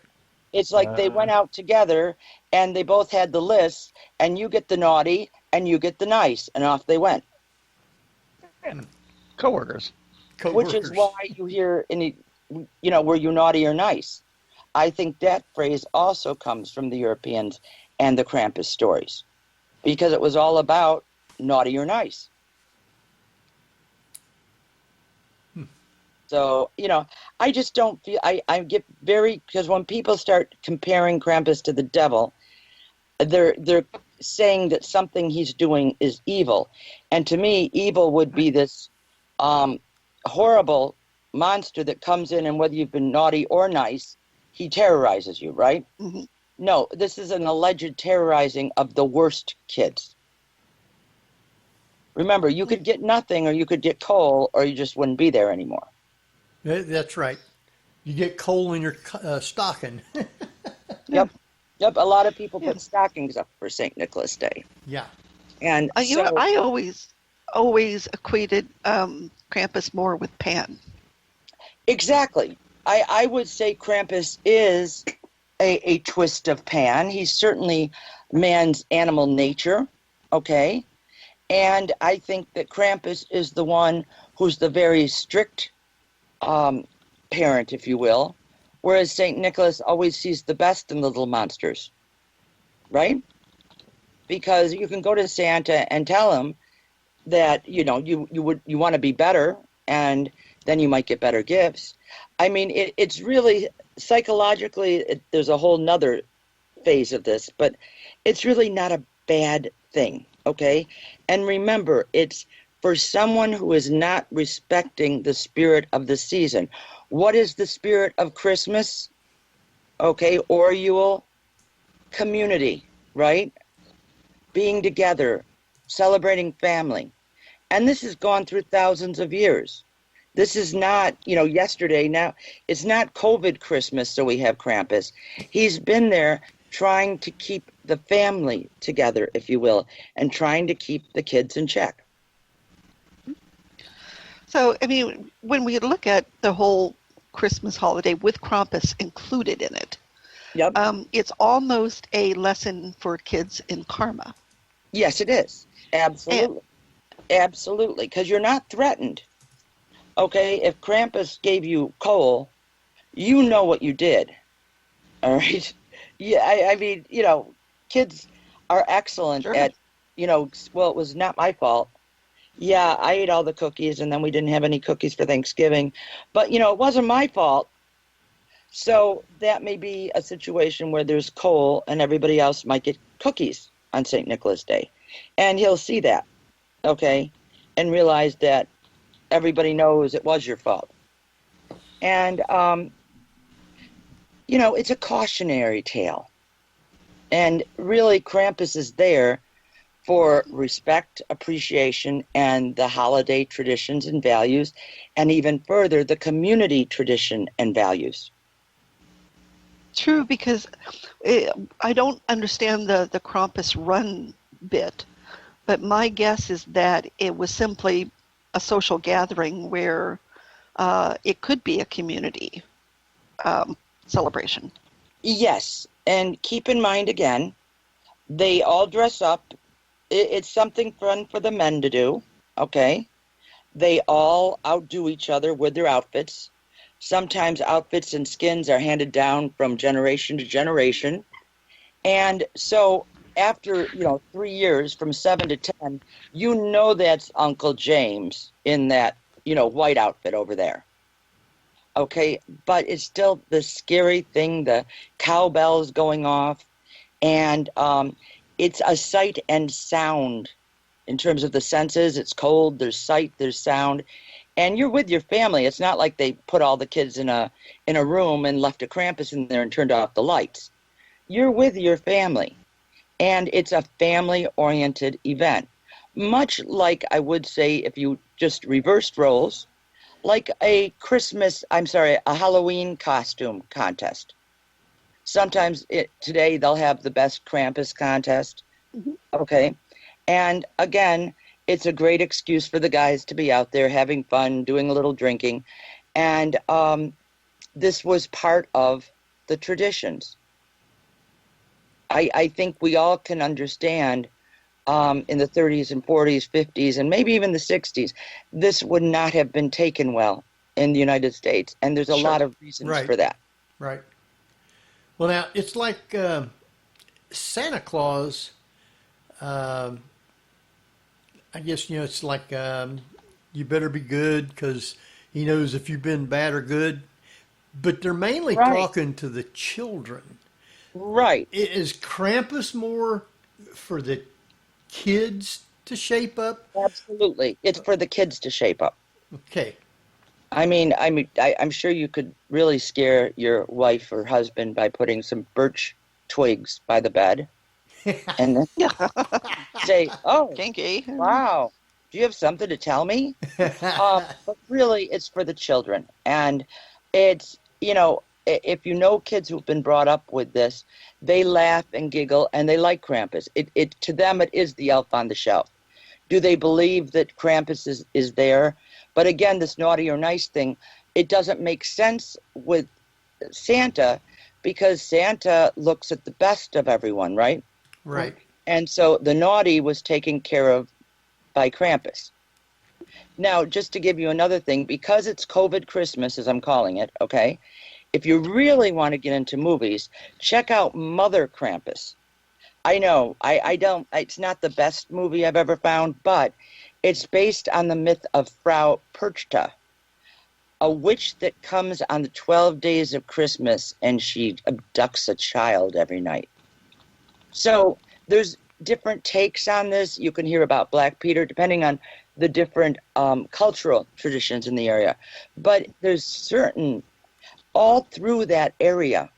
It's like they went out together and they both had the list, and you get the naughty and you get the nice, and off they went. Co-workers. Which is why you hear, were you naughty or nice? I think that phrase also comes from the Europeans and the Krampus stories, because it was all about naughty or nice. So, I just don't feel, I get because when people start comparing Krampus to the devil, they're saying that something he's doing is evil. And to me, evil would be this horrible monster that comes in, and whether you've been naughty or nice, he terrorizes you, right? Mm-hmm. No, this is an alleged terrorizing of the worst kids. Remember, you could get nothing, or you could get coal, or you just wouldn't be there anymore. That's right. You get coal in your stocking. Yep. Yep. A lot of people put stockings up for St. Nicholas Day. Yeah. And You know, I always equated Krampus more with Pan. Exactly. I would say Krampus is a twist of Pan. He's certainly man's animal nature, okay? And I think that Krampus is the one who's the very strict parent, if you will, whereas St. Nicholas always sees the best in the little monsters, right? Because you can go to Santa and tell him that, you know, you want to be better, and then you might get better gifts. I mean, it's really, psychologically, there's a whole nother phase of this, but it's really not a bad thing, okay? And remember, it's for someone who is not respecting the spirit of the season. What is the spirit of Christmas? Okay, or Yule? Community, right? Being together, celebrating family. And this has gone through thousands of years. This is not, you know, yesterday. Now, it's not COVID Christmas, so we have Krampus. He's been there trying to keep the family together, if you will, and trying to keep the kids in check. So, I mean, when we look at the whole Christmas holiday with Krampus included in it, Yep. It's almost a lesson for kids in karma. Yes, it is. Absolutely. Absolutely. Because you're not threatened. Okay, if Krampus gave you coal, you know what you did. All right? Yeah, I mean, you know, kids are excellent at, you know, well, it was not my fault. Yeah, I ate all the cookies, and then we didn't have any cookies for Thanksgiving. But, you know, it wasn't my fault. So that may be a situation where there's coal and everybody else might get cookies on St. Nicholas Day. And he'll see that, okay, and realize that everybody knows it was your fault. And, you know, it's a cautionary tale. And really, Krampus is there for respect, appreciation, and the holiday traditions and values, and even further, the community tradition and values. True, because I don't understand the Krampus run bit, but my guess is that it was simply a social gathering where it could be a community celebration. Yes, and keep in mind again, they all dress up. It's something fun for the men to do, okay? They all outdo each other with their outfits. Sometimes outfits and skins are handed down from generation to generation. And so after, you know, 3 years, from 7 to 10, you know that's Uncle James in that, you know, white outfit over there. Okay, but it's still the scary thing, the cowbells going off, and it's a sight and sound in terms of the senses. It's cold, there's sight, there's sound, and you're with your family. It's not like they put all the kids in a room and left a Krampus in there and turned off the lights. You're with your family, and it's a family-oriented event, much like I would say if you just reversed roles, like a Halloween costume contest. Sometimes today they'll have the best Krampus contest, okay? And again, it's a great excuse for the guys to be out there having fun, doing a little drinking. And this was part of the traditions. I think we all can understand in the 30s and 40s, 50s, and maybe even the 60s, this would not have been taken well in the United States. And there's a lot of reasons for that. Right. Well, now, it's like Santa Claus, I guess, you know, it's like you better be good because he knows if you've been bad or good. But they're mainly talking to the children. Right. Is Krampus more for the kids to shape up? Absolutely. It's for the kids to shape up. Okay. I'm sure you could really scare your wife or husband by putting some birch twigs by the bed and then say, "Oh, kinky. Wow, Do you have something to tell me? But really, it's for the children. And it's, if you know kids who've been brought up with this, they laugh and giggle and they like Krampus. To them, it is the elf on the shelf. Do they believe that Krampus is there? But again, this naughty or nice thing, it doesn't make sense with Santa because Santa looks at the best of everyone, right? Right. And so the naughty was taken care of by Krampus. Now, just to give you another thing, because it's COVID Christmas, as I'm calling it, okay, if you really want to get into movies, check out Mother Krampus. I know, it's not the best movie I've ever found, but it's based on the myth of Frau Perchta, a witch that comes on the 12 days of Christmas and she abducts a child every night. So there's different takes on this. You can hear about Black Peter depending on the different cultural traditions in the area. But there's certain, all through that area,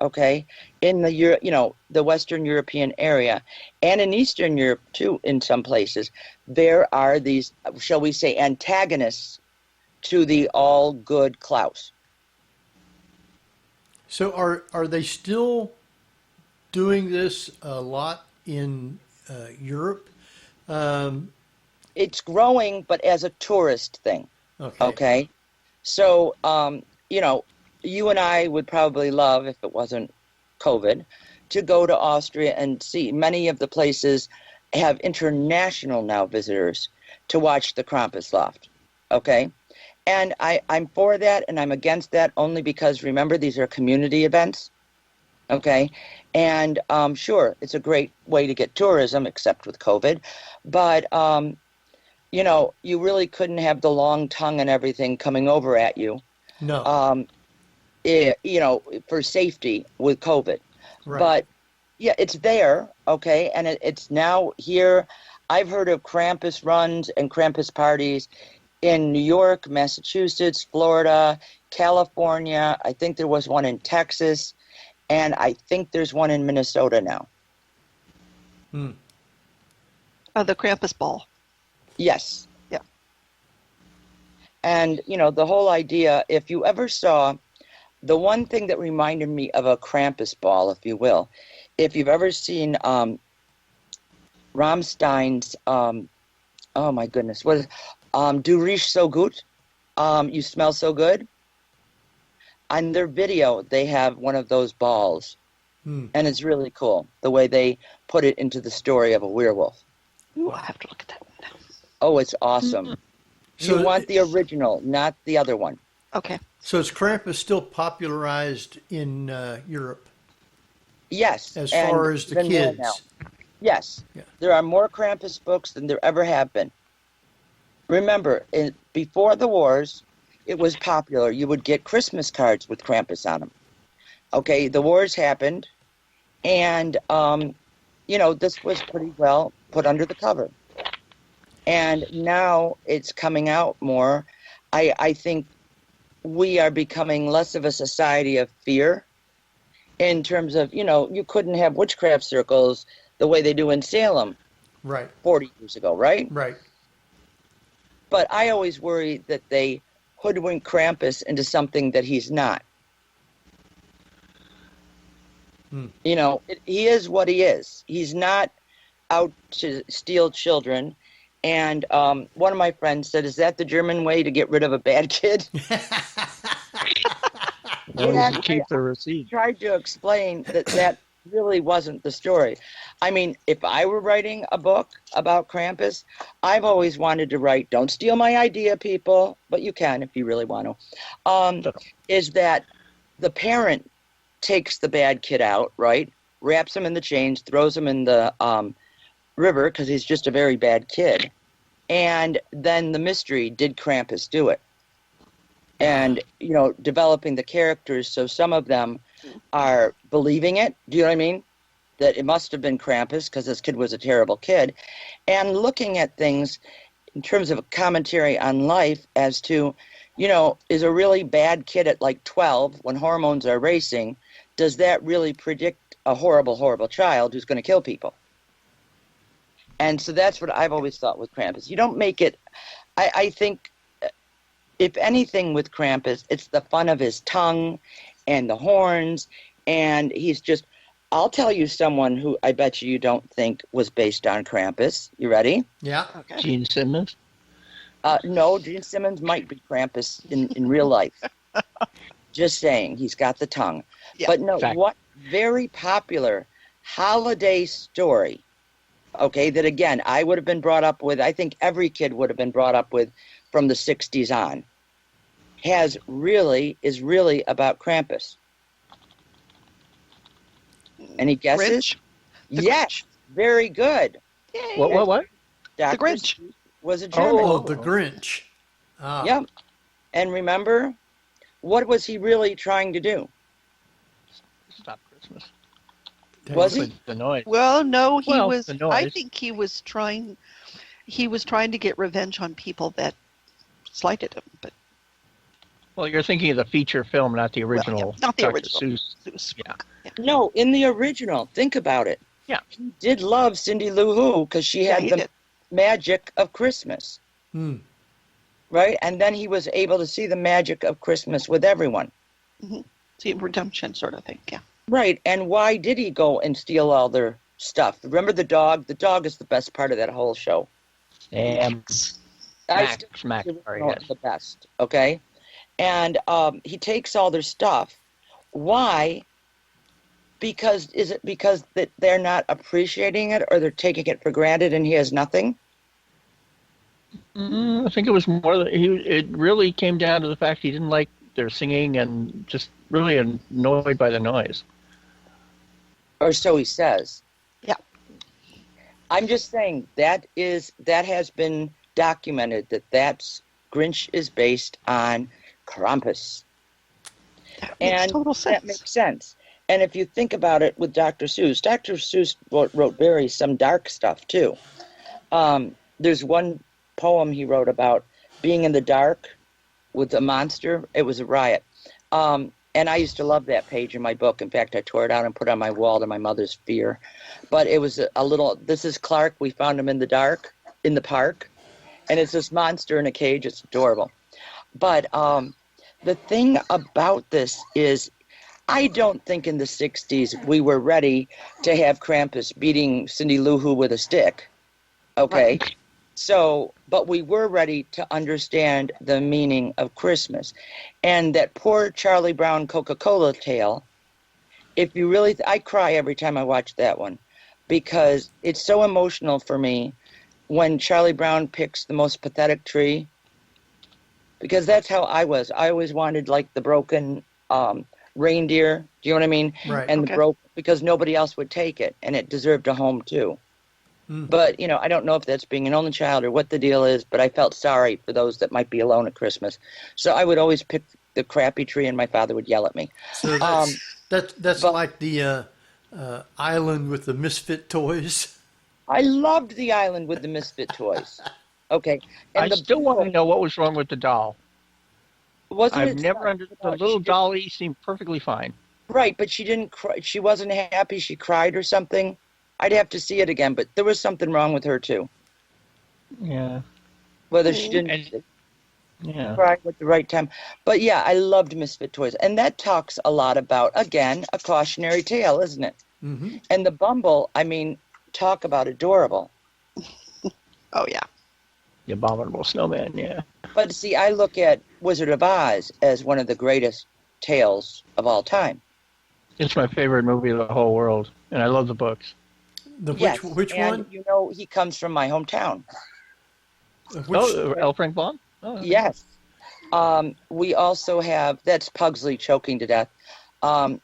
okay, in the the Western European area and in Eastern Europe too, in some places, there are these, shall we say, antagonists to the all good Klaus. So are they still doing this a lot in Europe? It's growing, but as a tourist thing. Okay. So, you and I would probably love, if it wasn't COVID, to go to Austria and see. Many of the places have international now visitors to watch the Krampus Loft. Okay. And I'm for that and I'm against that only because, remember, these are community events. Okay. And sure, it's a great way to get tourism, except with COVID. But, you really couldn't have the long tongue and everything coming over at you. No. For safety with COVID. Right. But, yeah, it's there, okay? And it's now here. I've heard of Krampus runs and Krampus parties in New York, Massachusetts, Florida, California. I think there was one in Texas. And I think there's one in Minnesota now. The Krampus ball. Yes. Yeah. And, the whole idea, if you ever saw, the one thing that reminded me of a Krampus ball, if you will, if you've ever seen Rammstein's, oh my goodness, what is Du riechst so gut? You smell so good? On their video, they have one of those balls. And it's really cool, the way they put it into the story of a werewolf. Ooh, I have to look at that one. Oh, it's awesome. So you want the original, not the other one. Okay. So is Krampus still popularized in Europe? Yes. As far as the kids? Now. Yes. Yeah. There are more Krampus books than there ever have been. Remember, before the wars, it was popular. You would get Christmas cards with Krampus on them. Okay, the wars happened, and, this was pretty well put under the cover. And now it's coming out more. I think we are becoming less of a society of fear in terms of, you couldn't have witchcraft circles the way they do in Salem. Right. 40 years ago, right? Right. But I always worry that they hoodwink Krampus into something that he's not. He is what he is. He's not out to steal children. And one of my friends said, "Is that the German way to get rid of a bad kid?" Keep the receipt. I tried to explain that really wasn't the story. I mean, if I were writing a book about Krampus, I've always wanted to write, don't steal my idea, people, but you can if you really want to, is that the parent takes the bad kid out, right, wraps him in the chains, throws him in the river because he's just a very bad kid. And then the mystery, did Krampus do it? And, developing the characters so some of them are believing it, do you know what I mean? That it must have been Krampus because this kid was a terrible kid. And looking at things in terms of a commentary on life as to, is a really bad kid at like 12 when hormones are racing, does that really predict a horrible, horrible child who's going to kill people? And so that's what I've always thought with Krampus. You don't make it, I think, if anything with Krampus, it's the fun of his tongue and the horns, and he's just, I'll tell you someone who I bet you don't think was based on Krampus. You ready? Yeah. Okay. Gene Simmons. No, Gene Simmons might be Krampus in real life. Just saying, he's got the tongue. Yeah. But no, Fact. what very popular holiday story, okay, that again, I would have been brought up with, I think every kid would have been brought up with from the 60s on, is really about Krampus. Any guesses? Grinch? The Yes, Grinch. very good. Yay. What? Dr. Grinch. Seuss was a German. Oh, the Grinch. Ah. Yep. And remember, what was he really trying to do? Stop Christmas. Was he? The noise. Well, no, he Well, was. the noise. I think he was trying. He was trying to get revenge on people that slighted him. But Well, you're thinking of the feature film, not the original. not the Dr. original. Seuss. Zeus. Yeah. No, in the original. Think about it. Yeah. He did love Cindy Lou Who because she Yeah, had he the did. magic of Christmas, Hmm. right? And then he was able to see the magic of Christmas with everyone. See, redemption sort of thing. Yeah. Right. And why did he go and steal all their stuff? Remember the dog? The dog is the best part of that whole show. And I Smack, still smack. think Sorry, it's yes. the best. Okay. And he takes all their stuff. Why? Because is it because that they're not appreciating it, or they're taking it for granted, and he has nothing? I think it was more that it really came down to the fact he didn't like their singing and just really annoyed by the noise. Or so he says. Yeah. I'm just saying that has been documented that Grinch is based on Krampus. That makes And total sense. that makes sense. And if you think about it with Dr. Seuss wrote very some dark stuff too. There's one poem he wrote about being in the dark with a monster. It was a riot. And I used to love that page in my book. In fact, I tore it out and put it on my wall to my mother's fear. But it was a little, this is Clark. We found him in the dark, in the park. And it's this monster in a cage. It's adorable. But the thing about this is, I don't think in the 60s we were ready to have Krampus beating Cindy Lou Who with a stick. Okay? Right. So, but we were ready to understand the meaning of Christmas. And that poor Charlie Brown Coca-Cola tale, if you really, I cry every time I watch that one because it's so emotional for me when Charlie Brown picks the most pathetic tree, because that's how I was. I always wanted like the broken reindeer. Do you know what I mean? Right. And Okay. the broke, because nobody else would take it, and it deserved a home too. Mm. But I don't know if that's being an only child or what the deal is. But I felt sorry for those that might be alone at Christmas, so I would always pick the crappy tree, and my father would yell at me. So that's but- like the island with the misfit toys. I loved the island with the misfit toys. Okay, I and still want to know what was wrong with the doll. wasn't I've it never something understood. The about little she dolly seemed perfectly fine. Right, but she didn't cry. She wasn't happy. She cried or something. I'd have to see it again, but there was something wrong with her too. Yeah. Whether she didn't Yeah. cry at the right time. But yeah, I loved Misfit Toys. And that talks a lot about, again, a cautionary tale, isn't it? Mm-hmm. And the Bumble, I mean, talk about adorable. Oh yeah. The Abominable Snowman, yeah. But see, I look at Wizard of Oz as one of the greatest tales of all time. It's my favorite movie of the whole world, and I love the books. Which and one? he comes from my hometown. L. Frank Baum? Oh, okay. Yes. We also have, that's Pugsley choking to death.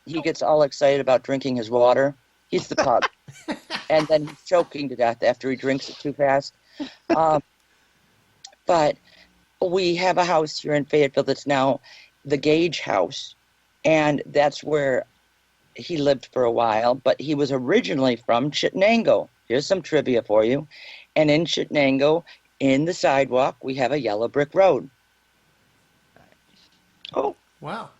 He gets all excited about drinking his water. He's the pug. And then he's choking to death after he drinks it too fast. But we have a house here in Fayetteville that's now the Gage House. And that's where he lived for a while. But he was originally from Chittenango. Here's some trivia for you. And in Chittenango, in the sidewalk, we have a yellow brick road. Oh, Wow.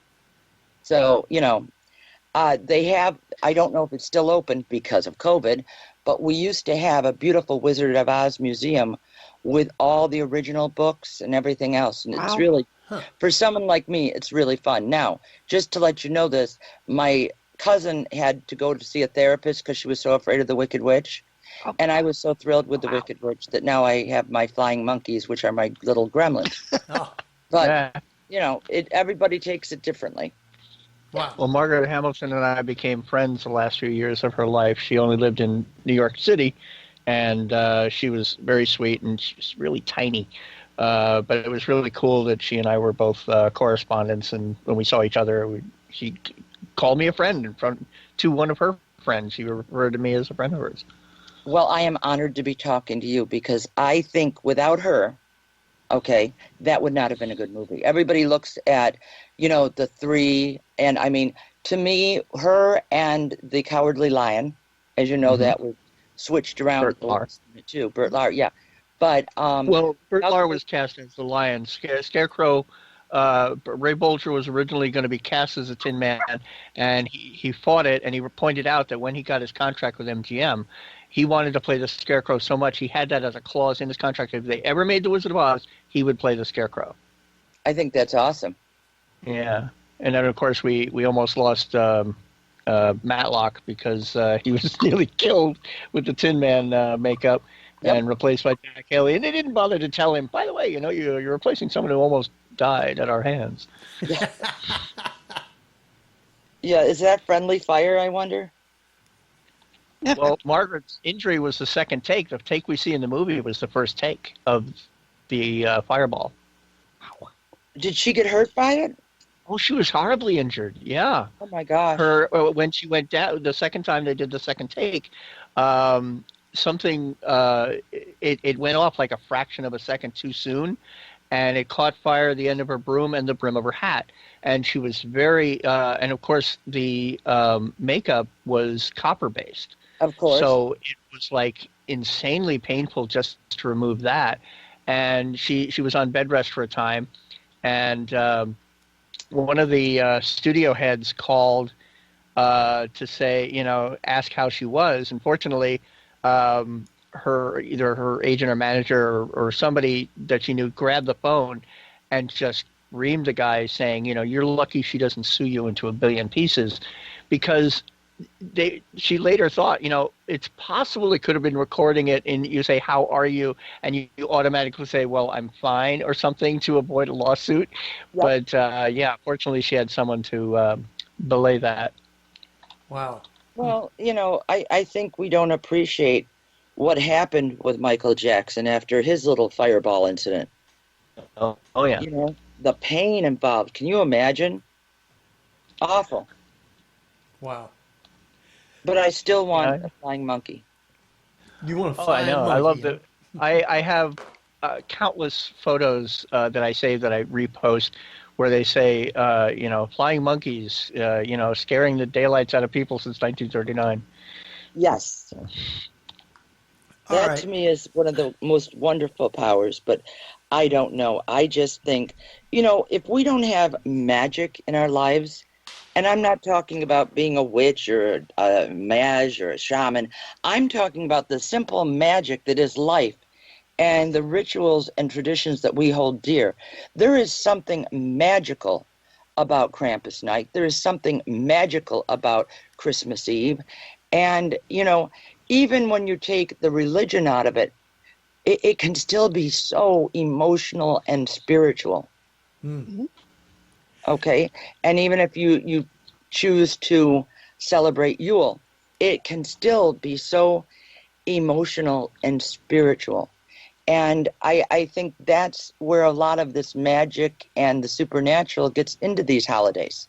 So, they have, I don't know if it's still open because of COVID, but we used to have a beautiful Wizard of Oz museum with all the original books and everything else. And it's Wow. really, for someone like me, it's really fun. Now, just to let you know this, my cousin had to go to see a therapist because she was so afraid of the Wicked Witch. Oh. And I was so thrilled with the Wow. Wicked Witch that now I have my flying monkeys, which are my little gremlins. Oh, But, Yeah. you know, everybody takes it differently. wow. Well, Margaret Hamilton and I became friends the last few years of her life. She only lived in New York City, and she was very sweet, and she was really tiny. But it was really cool that she and I were both correspondents, and when we saw each other, she called me a friend in front to one of her friends. She referred to me as a friend of hers. Well, I am honored to be talking to you because I think without her, okay, that would not have been a good movie. Everybody looks at, you know, the three, and I mean, to me, her and the Cowardly Lion, as you know, Mhm. that was switched around Burt at the Lahr. last minute too. Burt Lahr, yeah. But Well, Burt Now- Lahr was cast as the lion. Scarecrow, Ray Bolger was originally going to be cast as a Tin Man, and he fought it, and he pointed out that when he got his contract with MGM, he wanted to play the Scarecrow so much he had that as a clause in his contract. If they ever made The Wizard of Oz, he would play the Scarecrow. I think that's awesome. Yeah, and then of course we almost lost Matlock because he was nearly killed with the Tin Man makeup. Yep. And replaced by Jack Haley, and they didn't bother to tell him. By the way, you know, you're replacing someone who almost died at our hands. Yeah, is that friendly fire, I wonder? Well, Margaret's injury was the second take. The take we see in the movie was the first take of the fireball. Did she get hurt by it? Oh, she was horribly injured. Yeah, Oh my gosh. when she went down the second time they did the second take, something it went off like a fraction of a second too soon, and it caught fire at the end of her broom and the brim of her hat. And she was very and of course the makeup was copper based. Of course. So it was like insanely painful just to remove that. And she was on bed rest for a time. And one of the studio heads called to say, you know, ask how she was. Unfortunately, either her agent or manager or somebody that she knew grabbed the phone and just reamed the guy saying, you know, you're lucky she doesn't sue you into a billion pieces, because she later thought, you know, it's possible it could have been recording it and you say, how are you? And you automatically say, well, I'm fine or something to avoid a lawsuit. Yep. But yeah, fortunately she had someone to belay that. Wow. Well, you know, I think we don't appreciate what happened with Michael Jackson after his little fireball incident. Oh yeah. You know, the pain involved. Can you imagine? Awful. Wow. But I still want Yeah. a flying monkey. You want to Oh, fly I know. a I love monkey, the. I have countless photos that I save that I repost, where they say, you know, flying monkeys, you know, scaring the daylights out of people since 1939. Yes. All That right. to me is one of the most wonderful powers, but I don't know. I just think, you know, if we don't have magic in our lives, and I'm not talking about being a witch or a mage or a shaman, I'm talking about the simple magic that is life and the rituals and traditions that we hold dear. There is something magical about Krampus night. There is something magical about Christmas Eve. And, you know, even when you take the religion out of it, it can still be so emotional and spiritual. Mm. Okay? And even if you choose to celebrate Yule, it can still be so emotional and spiritual. And I think that's where a lot of this magic and the supernatural gets into these holidays.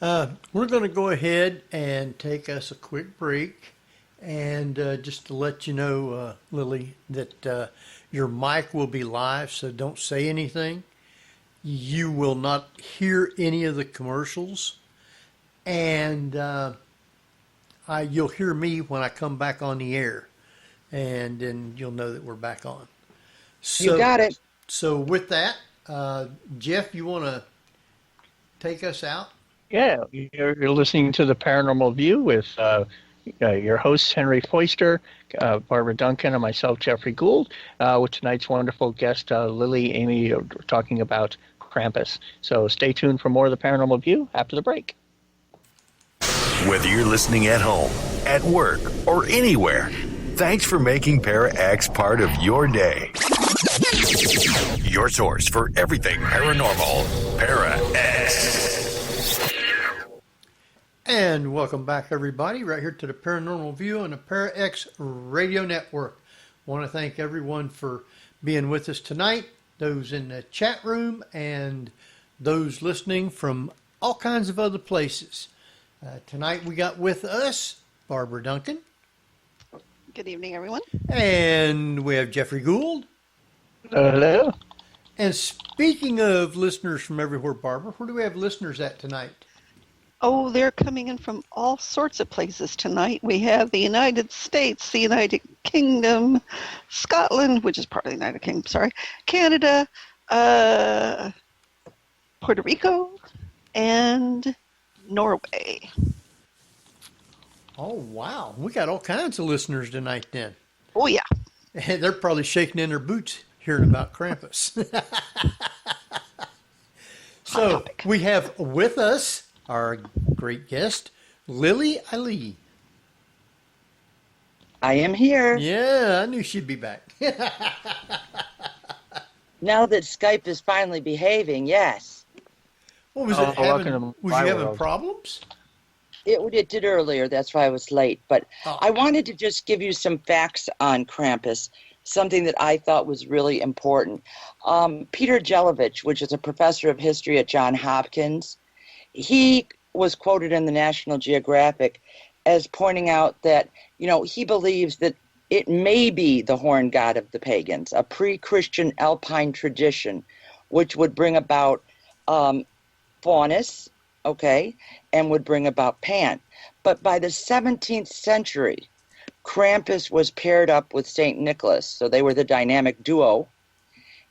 We're going to go ahead and take us a quick break. And just to let you know, Lillee, that your mic will be live, so don't say anything. You will not hear any of the commercials. And you'll hear me when I come back on the air. And then you'll know that we're back on. So, You got it. So with that, Jeff, you want to take us out? Yeah, you're listening to the Paranormal View with your hosts, Henry Foister, Barbara Duncan, and myself, Jeffrey Gould, with tonight's wonderful guest, Lillee Allee, talking about Krampus. So stay tuned for more of the Paranormal View after the break. Whether you're listening at home, at work, or anywhere, thanks for making Para X part of your day. Your source for everything paranormal, Para X. And welcome back, everybody, right here to the Paranormal View on the Para X Radio Network. I want to thank everyone for being with us tonight, those in the chat room and those listening from all kinds of other places. Tonight we got with us Barbara Duncan. Good evening, everyone. And we have Jeffrey Gould. Hello. And speaking of listeners from everywhere, Barbara, where do we have listeners at tonight? Oh, they're coming in from all sorts of places tonight. We have the United States, the United Kingdom, Scotland, which is part of the United Kingdom, sorry, Canada, Puerto Rico, and Norway. Oh, wow. We got all kinds of listeners tonight then. Oh, yeah. And they're probably shaking in their boots hearing about Krampus. So we have with us our great guest, Lillee Allee. I am here. Yeah, I knew she'd be back. Now that Skype is finally behaving, yes. What was Oh, it? welcome to Was you my having world. problems? It did earlier, that's why I was late. But Oh. I wanted to just give you some facts on Krampus, something that I thought was really important. Peter Jelovich, which is a professor of history at Johns Hopkins, he was quoted in the National Geographic as pointing out that, he believes that it may be the horn god of the pagans, a pre-Christian Alpine tradition, which would bring about Faunus, okay, and would bring about Pan. But by the 17th century, Krampus was paired up with St. Nicholas, so they were the dynamic duo.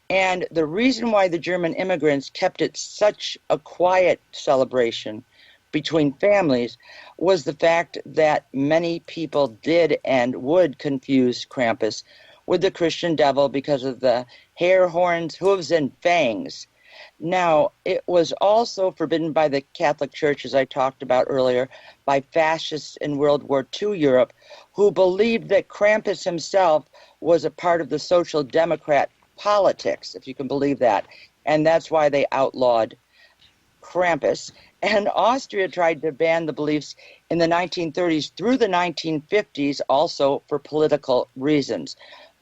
And the reason why the German immigrants kept it such a quiet celebration between families was the fact that many people did and would confuse Krampus with the Christian devil because of the hair, horns, hooves, and fangs. Now, it was also forbidden by the Catholic Church, as I talked about earlier, by fascists in World War II Europe, who believed that Krampus himself was a part of the Social Democrat politics, if you can believe that. And that's why they outlawed Krampus. And Austria tried to ban the beliefs in the 1930s through the 1950s, also for political reasons.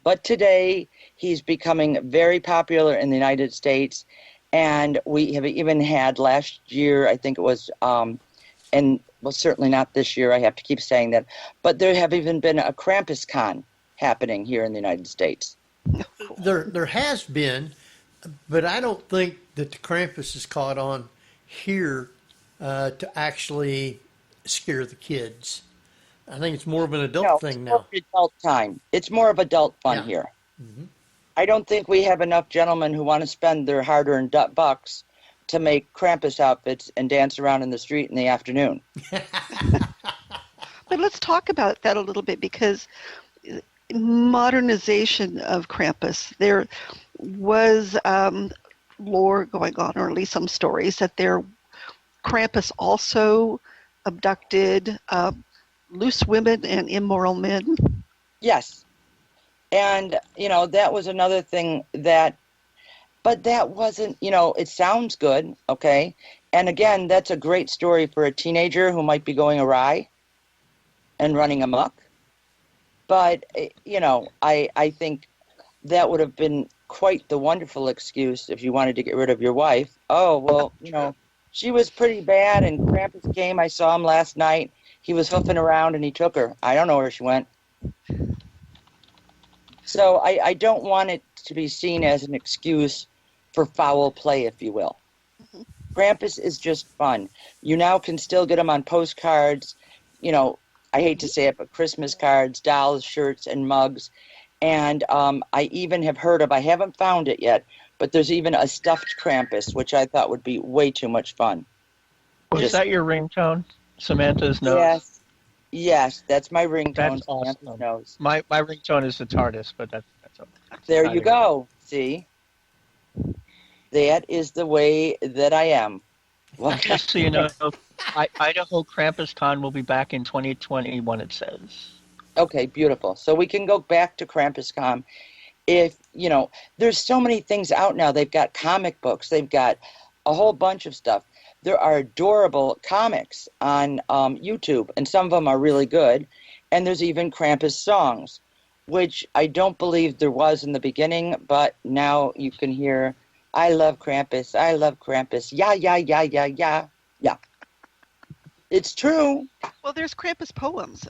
But today, he's becoming very popular in the United States. And we have even had last year, I think it was, and well, certainly not this year, I have to keep saying that, but there have even been a Krampus Con happening here in the United States. There has been, but I don't think that the Krampus is caught on here to actually scare the kids. I think it's more of an adult thing now. It's more adult time. It's more of adult fun Yeah. here. Mm-hmm. I don't think we have enough gentlemen who want to spend their hard-earned bucks to make Krampus outfits and dance around in the street in the afternoon. But let's talk about that a little bit, because modernization of Krampus, there was lore going on, or at least some stories, that Krampus also abducted loose women and immoral men. Yes. And, that was another thing but that wasn't, it sounds good, okay? And again, that's a great story for a teenager who might be going awry and running amok. But, I think that would have been quite the wonderful excuse if you wanted to get rid of your wife. Oh, well, she was pretty bad, and Krampus came. I saw him last night. He was hoofing around, and he took her. I don't know where she went. So I don't want it to be seen as an excuse for foul play, if you will. Mm-hmm. Krampus is just fun. You now can still get them on postcards, I hate to say it, but Christmas cards, dolls, shirts, and mugs. And I even have heard of, I haven't found it yet, but there's even a stuffed Krampus, which I thought would be way too much fun. Was that your ringtone? Samantha's notes? Yes. Yes, that's my ringtone. That's Samantha awesome. knows. My ringtone is the TARDIS, but that's There kind you of- go. See? That is the way that I am. Just so you know, Idaho Krampus Con will be back in 2021, it says. Okay, beautiful. So we can go back to KrampusCon. If, there's so many things out now. They've got comic books. They've got a whole bunch of stuff. There are adorable comics on YouTube, and some of them are really good. And there's even Krampus songs, which I don't believe there was in the beginning, but now you can hear, I love Krampus, I love Krampus, yeah, yeah, yeah, yeah, yeah, yeah. It's true. Well, there's Krampus poems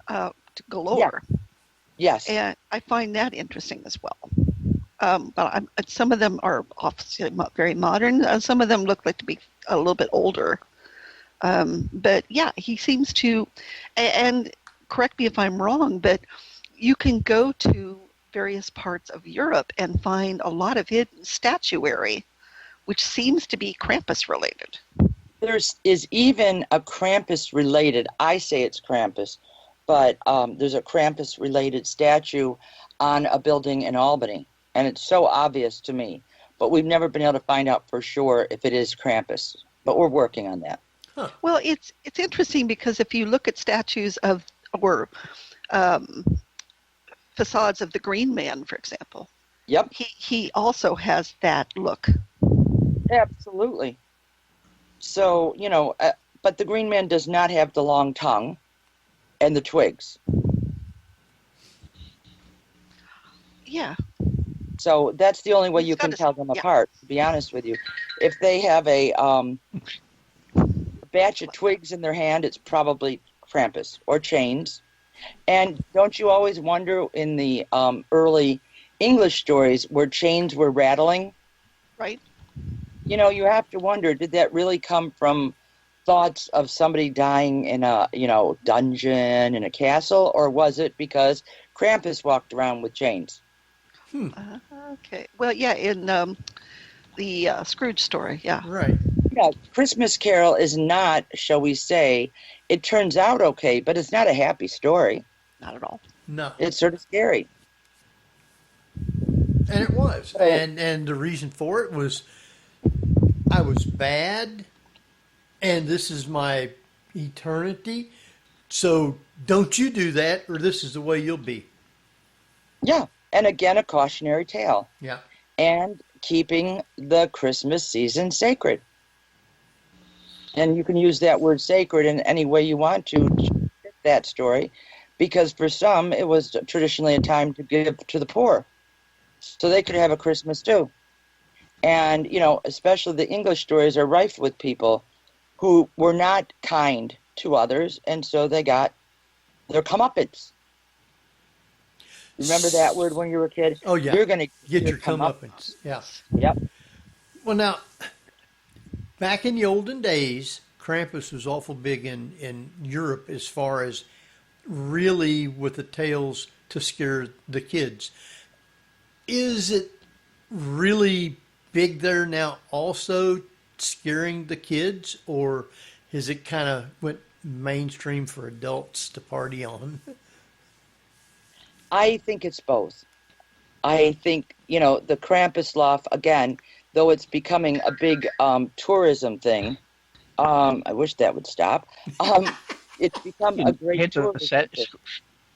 galore. Yes. And I find that interesting as well. But some of them are obviously very modern. Some of them look like to be a little bit older. But yeah, he seems to, and correct me if I'm wrong, but you can go to various parts of Europe and find a lot of hidden statuary, which seems to be Krampus related. There is even a Krampus related, I say it's Krampus, but there's a Krampus related statue on a building in Albany. And it's so obvious to me. But we've never been able to find out for sure if it is Krampus. But we're working on that. Huh. Well, it's interesting because if you look at statues of, or facades of the Green Man, for example, Yep, he also has that look. absolutely. So, but the Green Man does not have the long tongue and the twigs. Yeah. So that's the only way He's you can got tell them yeah. apart, to be honest with you. If they have a batch of twigs in their hand, it's probably Krampus or chains. And don't you always wonder in the early English stories where chains were rattling? Right. You have to wonder, did that really come from thoughts of somebody dying in a, dungeon in a castle, or was it because Krampus walked around with chains? Okay. Well, yeah, in the Scrooge story, yeah. Right. Yeah, Christmas Carol is not, shall we say, it turns out okay, but it's not a happy story. Not at all. No. It's sort of scary. And it was. And the reason for it was I was bad, and this is my eternity. So don't you do that, or this is the way you'll be. Yeah, and again, a cautionary tale. Yeah. And keeping the Christmas season sacred. And you can use that word sacred in any way you want to fit that story, because for some, it was traditionally a time to give to the poor, so they could have a Christmas too. And, especially the English stories are rife with people who were not kind to others, and so they got their comeuppance. Remember that word when you were a kid? Oh, yeah. You're going to Get your comeuppance. Yeah. Yep. Well, now, back in the olden days, Krampus was awful big in Europe as far as really with the tales to scare the kids. Is it really big there now also scaring the kids, or is it kind of went mainstream for adults to party on? I think it's both. I think, the Krampus Loft, again, though it's becoming a big tourism thing, I wish that would stop. It's become a great Hit the tourism set. thing.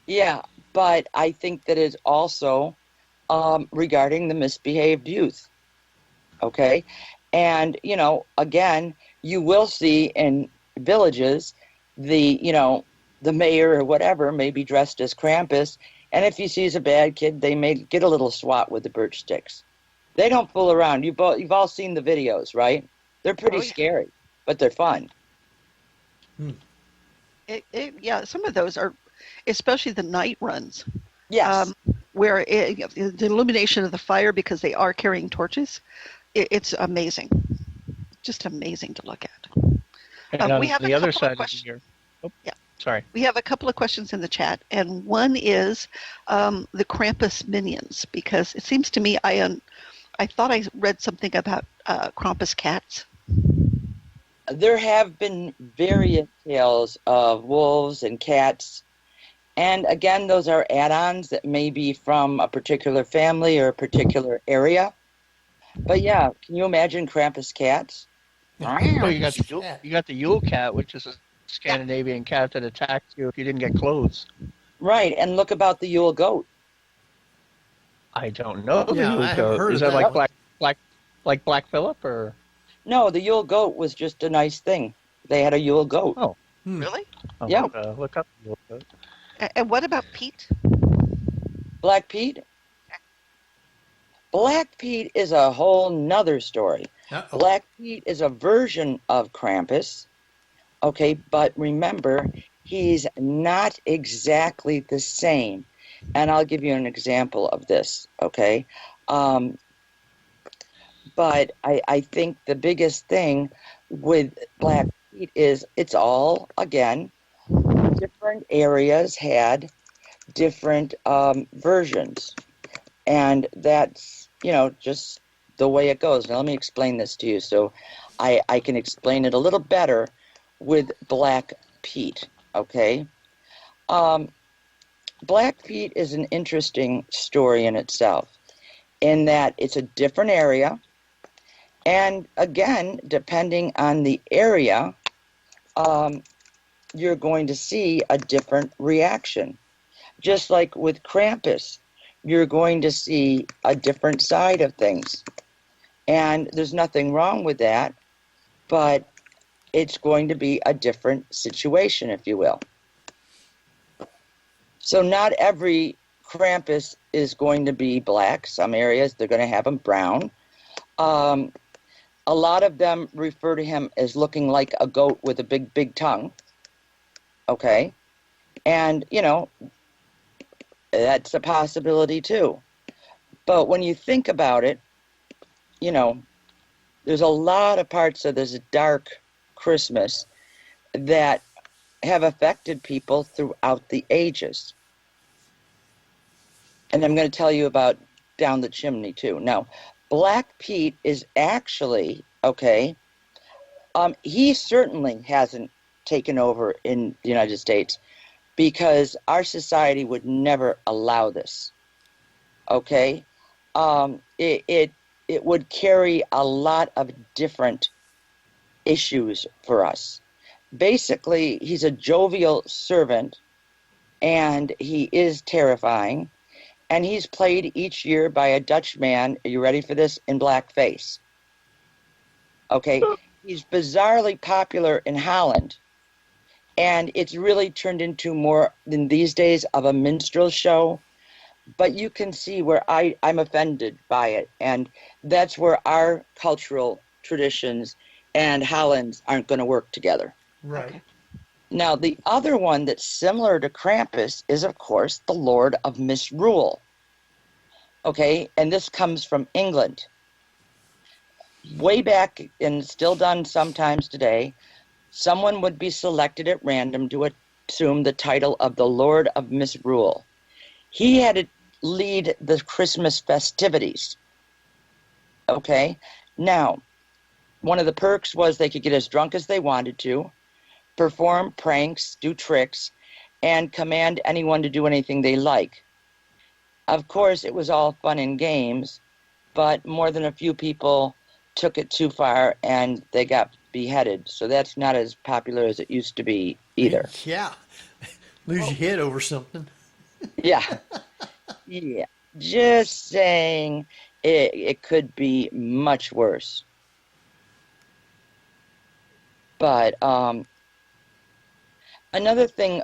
Yeah, but I think that is also regarding the misbehaved youth. Okay? And, again, you will see in villages the mayor or whatever may be dressed as Krampus, and if he sees a bad kid, they may get a little swat with the birch sticks. They don't fool around. You've all seen the videos, right? They're pretty scary, but they're fun. Yeah, some of those are, especially the night runs. Yes. Where the illumination of the fire, because they are carrying torches, it's amazing. Just amazing to look at. And on we have the a other couple side of questions. Yeah. Sorry. We have a couple of questions in the chat, and one is the Krampus minions, because it seems to me I thought I read something about Krampus Cats. There have been various tales of wolves and cats And again, those are add-ons that may be from a particular family or a particular area. But yeah, can you imagine Krampus Cats? Well, you got the Yule cat, which is a Scandinavian cat that attacks you if you didn't get clothes. Right, and look about the Yule goat. I don't know the Yeah, Yule I haven't goat. heard Is of that that like Black Phillip or? No, the Yule goat was just a nice thing. They had a Yule goat. Oh, Really? I'll Yeah. Look up the Yule goat. And what about Pete? Black Pete? Black Pete is a whole nother story. Uh-oh. Black Pete is a version of Krampus. Okay, but remember, he's not exactly the same. And I'll give you an example of this, okay? But I think the biggest thing with Black Pete is it's all, again, different areas had different versions. And that's, just the way it goes. Now, let me explain this to you so I can explain it a little better with Black Pete, okay? Black Pete is an interesting story in itself in that it's a different area. And again, depending on the area, you're going to see a different reaction. Just like with Krampus, you're going to see a different side of things. And there's nothing wrong with that, but it's going to be a different situation, if you will. So not every Krampus is going to be black. Some areas, they're going to have him brown. A lot of them refer to him as looking like a goat with a big, big tongue. Okay? And, that's a possibility too. But when you think about it, there's a lot of parts of this dark Christmas that have affected people throughout the ages. And I'm going to tell you about down the chimney too. Now, Black Pete is actually, he certainly hasn't taken over in the United States because our society would never allow this. Okay? It would carry a lot of different issues for us. Basically, he's a jovial servant, and he is terrifying, and he's played each year by a Dutch man, are you ready for this, in blackface. Okay? He's bizarrely popular in Holland, and it's really turned into more than these days of a minstrel show. But you can see where I'm offended by it. And that's where our cultural traditions and Holland's aren't going to work together. Right. Okay. Now, the other one that's similar to Krampus is, of course, the Lord of Misrule. Okay, and this comes from England. Way back, and still done sometimes today, someone would be selected at random to assume the title of the Lord of Misrule. He had to lead the Christmas festivities. Okay? Now, one of the perks was they could get as drunk as they wanted to, perform pranks, do tricks, and command anyone to do anything they like. Of course, it was all fun and games, but more than a few people took it too far and they got beheaded. So that's not as popular as it used to be either. Yeah. Lose your head over something. Yeah. Yeah. Just saying it could be much worse. But another thing,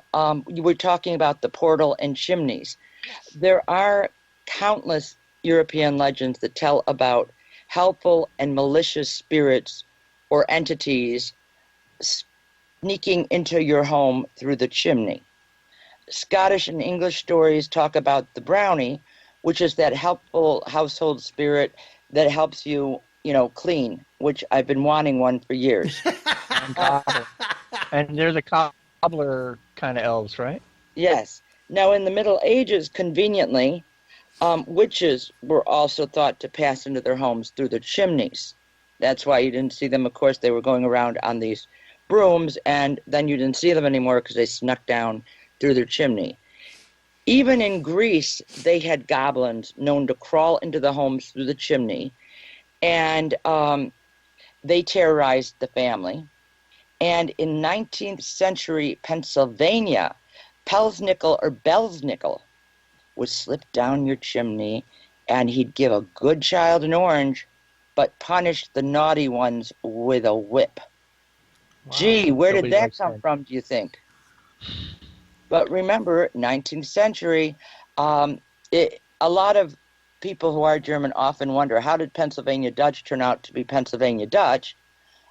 you were talking about the portal and chimneys. There are countless European legends that tell about helpful and malicious spirits or entities sneaking into your home through the chimney. Scottish and English stories talk about the brownie, which is that helpful household spirit that helps you, clean, which I've been wanting one for years. And they're the cobbler kind of elves, right? Yes. Now, in the Middle Ages, conveniently, witches were also thought to pass into their homes through the chimneys. That's why you didn't see them. Of course, they were going around on these brooms, and then you didn't see them anymore because they snuck down through their chimney. Even in Greece, they had goblins known to crawl into the homes through the chimney, and they terrorized the family. And in 19th century Pennsylvania, Pelsnickel or Belsnickel would slip down your chimney, and he'd give a good child an orange, but punish the naughty ones with a whip. Wow. Gee, where did that come from, do you think? But remember, 19th century, a lot of people who are German often wonder, how did Pennsylvania Dutch turn out to be Pennsylvania Dutch?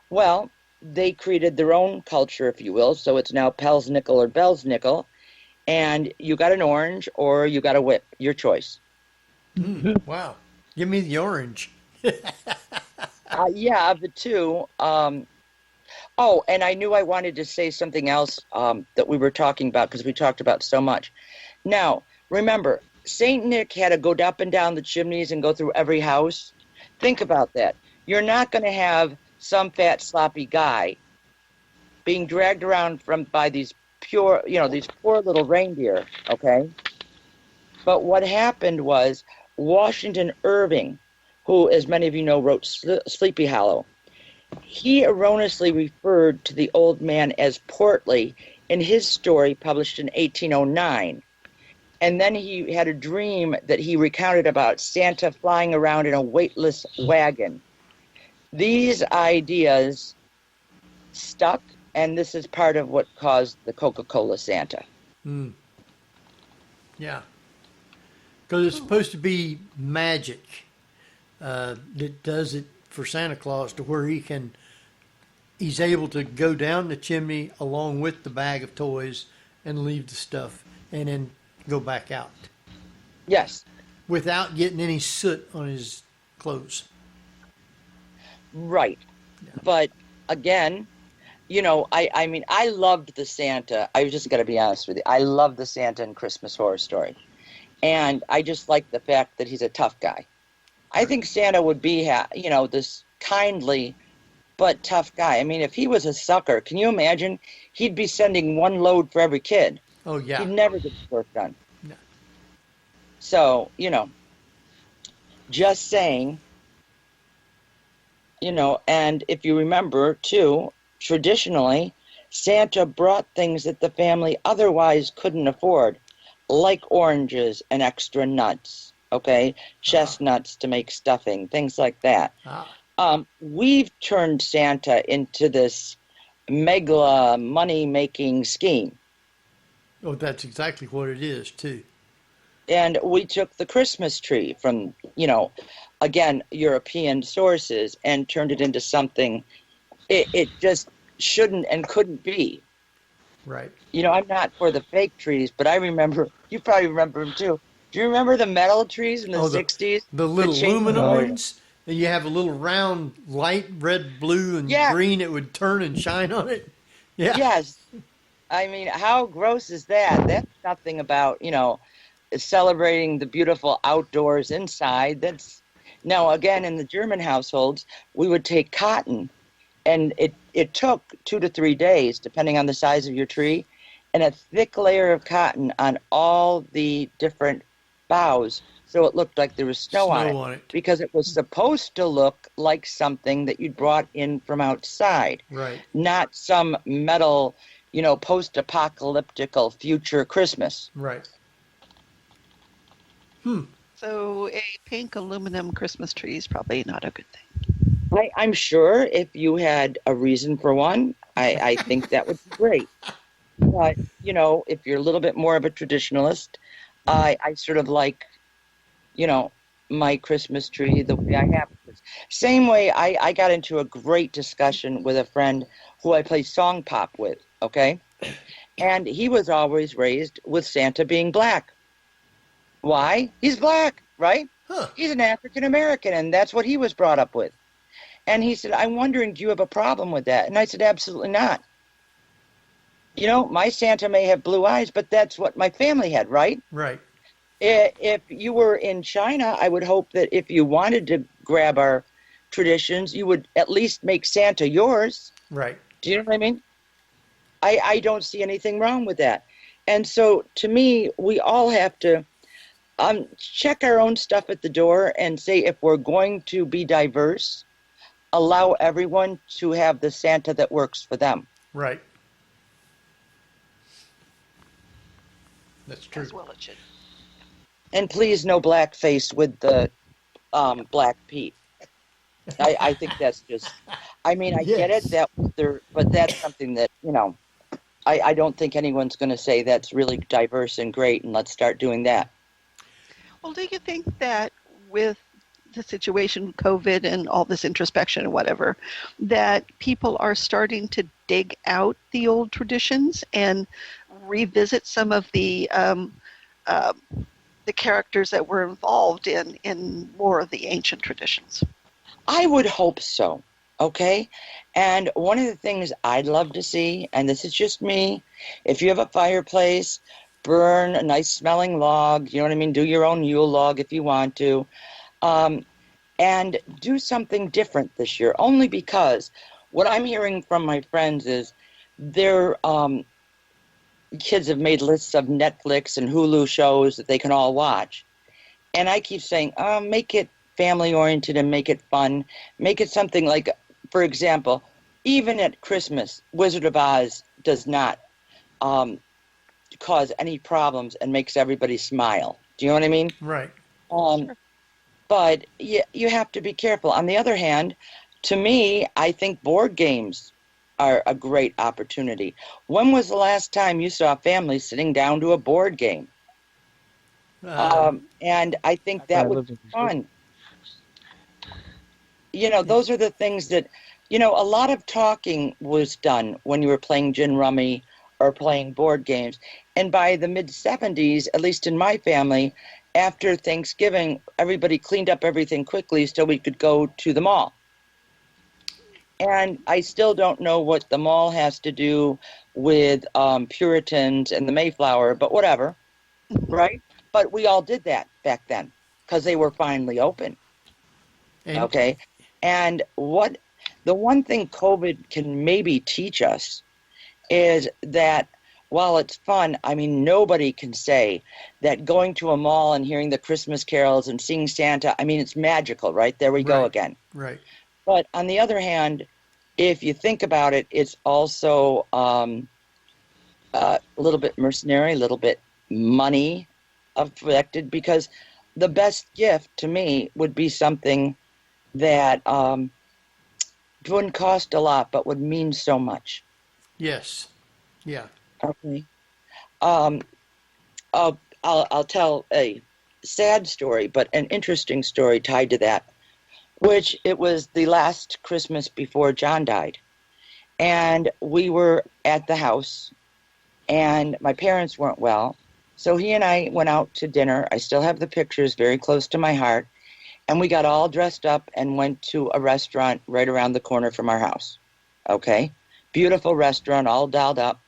Well, they created their own culture, if you will, so it's now Pelsnickel or Belsnickel, and you got an orange or you got a whip, your choice. Wow. Give me the orange. Yeah, of the two. Oh, and I knew I wanted to say something else that we were talking about because we talked about so much. Now, remember, St. Nick had to go up and down the chimneys and go through every house. Think about that. You're not going to have some fat, sloppy guy being dragged around by these poor little reindeer, okay? But what happened was Washington Irving, who, as many of you know, wrote Sleepy Hollow, he erroneously referred to the old man as portly in his story published in 1809. And then he had a dream that he recounted about Santa flying around in a weightless wagon. These ideas stuck, and this is part of what caused the Coca-Cola Santa. Yeah. Because it's supposed to be magic that does it for Santa Claus, to where he's able to go down the chimney along with the bag of toys and leave the stuff and then go back out. Yes. Without getting any soot on his clothes. Right. Yeah. But again, I mean, I loved the Santa. I just got to be honest with you. I loved the Santa in Christmas Horror Story. And I just like the fact that he's a tough guy. I think Santa would be, this kindly but tough guy. I mean, if he was a sucker, can you imagine? He'd be sending one load for every kid. Oh, yeah. He'd never get his work done. No. So, just saying, and if you remember, too, traditionally, Santa brought things that the family otherwise couldn't afford, like oranges and extra nuts. Okay, chestnuts to make stuffing, things like that. We've turned Santa into this mega money-making scheme. Oh, that's exactly what it is, too. And we took the Christmas tree from, again, European sources and turned it into something it just shouldn't and couldn't be. Right. I'm not for the fake trees, but I remember, you probably remember them, too. Do you remember the metal trees in the 60s? The little aluminum ones? And you have a little round light, red, blue, and green. It would turn and shine on it. Yeah. Yes. I mean, how gross is that? That's nothing about, celebrating the beautiful outdoors inside. Now, again, in the German households, we would take cotton, and it took 2 to 3 days, depending on the size of your tree, and a thick layer of cotton on all the different boughs, so it looked like there was snow on it, because it was supposed to look like something that you'd brought in from outside, right? Not some metal, post-apocalyptical future Christmas. Right. So a pink aluminum Christmas tree is probably not a good thing. I'm sure if you had a reason for one, I think that would be great. But, if you're a little bit more of a traditionalist, I sort of like, my Christmas tree the way I have it. Same way I got into a great discussion with a friend who I play song pop with, okay? And he was always raised with Santa being black. Why? He's black, right? Huh. He's an African American, and that's what he was brought up with. And he said, I'm wondering, do you have a problem with that? And I said, absolutely not. My Santa may have blue eyes, but that's what my family had, right? Right. If you were in China, I would hope that if you wanted to grab our traditions, you would at least make Santa yours. Right. Do you know what I mean? I don't see anything wrong with that. And so to me, we all have to check our own stuff at the door and say, if we're going to be diverse, allow everyone to have the Santa that works for them. Right. That's true. As well it should. And please, no blackface with the Black Pete. I think that's just, I mean, I get it, that was their, but that's something that, you know, I don't think anyone's going to say that's really diverse and great, and let's start doing that. Well, do you think that with the situation, COVID and all this introspection and whatever, that people are starting to dig out the old traditions and revisit some of the characters that were involved in more of the ancient traditions? I would hope so, okay? And one of the things I'd love to see, and this is just me, if you have a fireplace, burn a nice smelling log, you know what I mean? Do your own Yule log if you want to. And do something different this year, only because what I'm hearing from my friends is their kids have made lists of Netflix and Hulu shows that they can all watch. And I keep saying, make it family-oriented and make it fun. Make it something like, for example, even at Christmas, Wizard of Oz does not cause any problems and makes everybody smile. Do you know what I mean? Right. Sure. But you have to be careful. On the other hand, to me, I think board games are a great opportunity. When was the last time you saw a family sitting down to a board game? And I think that would be fun. You know, those are the things that, you know, a lot of talking was done when you were playing gin rummy or playing board games. And by the mid-'70s, at least in my family, after Thanksgiving, everybody cleaned up everything quickly so we could go to the mall. And I still don't know what the mall has to do with Puritans and the Mayflower, but whatever, right? But we all did that back then because they were finally open. Okay? And the one thing COVID can maybe teach us is that while it's fun, I mean, nobody can say that going to a mall and hearing the Christmas carols and seeing Santa, I mean, it's magical, right? There we go again. Right. But on the other hand, if you think about it, it's also a little bit mercenary, a little bit money affected, because the best gift to me would be something that wouldn't cost a lot but would mean so much. Yes. Yeah. Okay. I'll tell a sad story, but an interesting story tied to that, which it was the last Christmas before John died. And we were at the house, and my parents weren't well. So he and I went out to dinner. I still have the pictures very close to my heart. And we got all dressed up and went to a restaurant right around the corner from our house. Okay? Beautiful restaurant, all dialed up.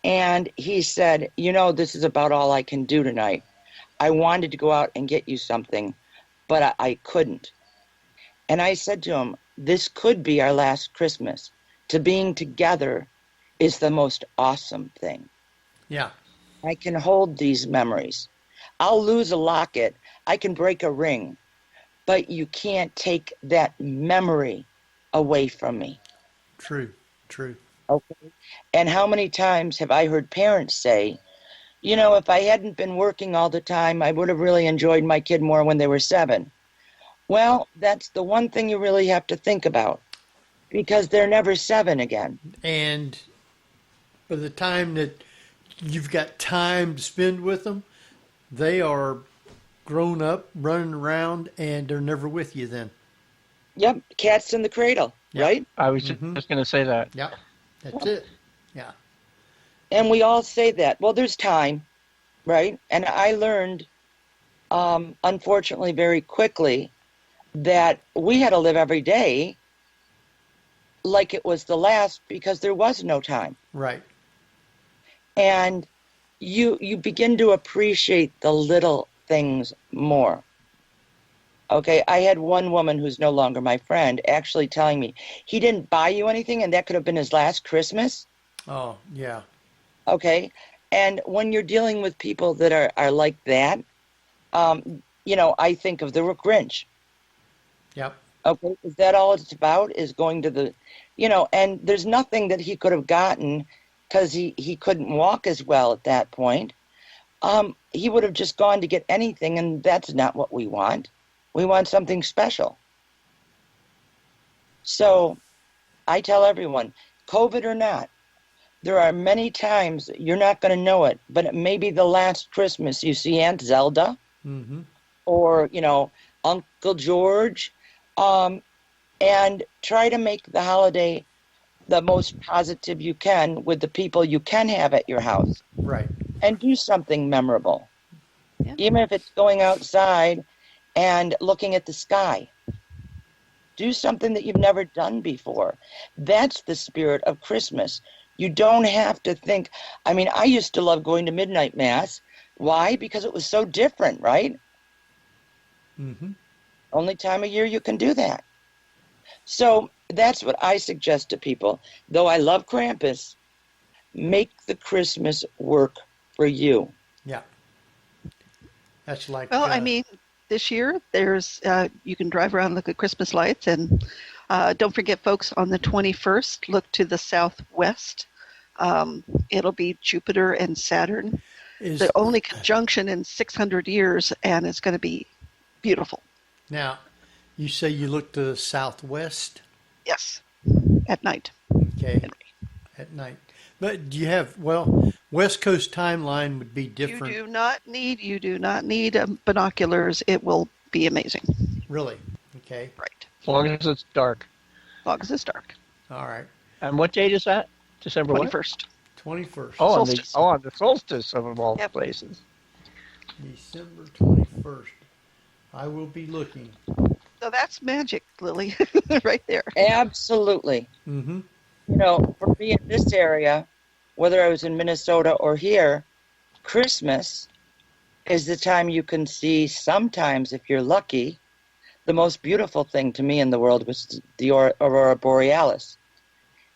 And he said, you know, this is about all I can do tonight. I wanted to go out and get you something, but I couldn't. And I said to him, this could be our last Christmas. To being together is the most awesome thing. Yeah. I can hold these memories. I'll lose a locket. I can break a ring. But you can't take that memory away from me. True. True. Okay. And how many times have I heard parents say, you know, if I hadn't been working all the time, I would have really enjoyed my kid more when they were 7. Well, that's the one thing you really have to think about, because they're never 7 again. And by the time that you've got time to spend with them, they are grown up, running around, and they're never with you then. Yep, cats in the cradle, right? I was just going to say that. Yeah, that's it. Yeah. And we all say that. Well, there's time, right? And I learned, unfortunately, very quickly that we had to live every day like it was the last, because there was no time. Right. And you begin to appreciate the little things more. Okay, I had one woman who's no longer my friend actually telling me, he didn't buy you anything and that could have been his last Christmas. Oh, yeah. Okay, And when you're dealing with people that are like that, I think of the Grinch. Yep. Okay, is that all it's about? Is going to the, and there's nothing that he could have gotten because he couldn't walk as well at that point. He would have just gone to get anything, and that's not what we want. We want something special. So I tell everyone, COVID or not, there are many times you're not going to know it, but it may be the last Christmas you see Aunt Zelda or, Uncle George, and try to make the holiday the most positive you can with the people you can have at your house. Right. And do something memorable. Yeah. Even if it's going outside and looking at the sky. Do something that you've never done before. That's the spirit of Christmas. You don't have to think. I mean, I used to love going to midnight mass. Why? Because it was so different, right? Mm-hmm. Only time of year you can do that. So that's what I suggest to people. Though I love Krampus, make the Christmas work for you. Yeah. That's like. Well, I mean, this year there's you can drive around and look at Christmas lights, and don't forget, folks, on the 21st, look to the southwest. It'll be Jupiter and Saturn, the only conjunction in 600 years, and it's going to be beautiful. Now, you say you look to the southwest? Yes, at night. Okay, at night. But do you have, West Coast timeline would be different. You do not need binoculars. It will be amazing. Really? Okay. Right. As long as it's dark. As long as it's dark. All right. And what date is that? December 21st. 21st. On the solstice of all places. December 21st. I will be looking. So that's magic, Lillee, right there. Absolutely. Mm-hmm. For me in this area, whether I was in Minnesota or here, Christmas is the time you can see, sometimes if you're lucky, the most beautiful thing to me in the world was the Aurora Borealis.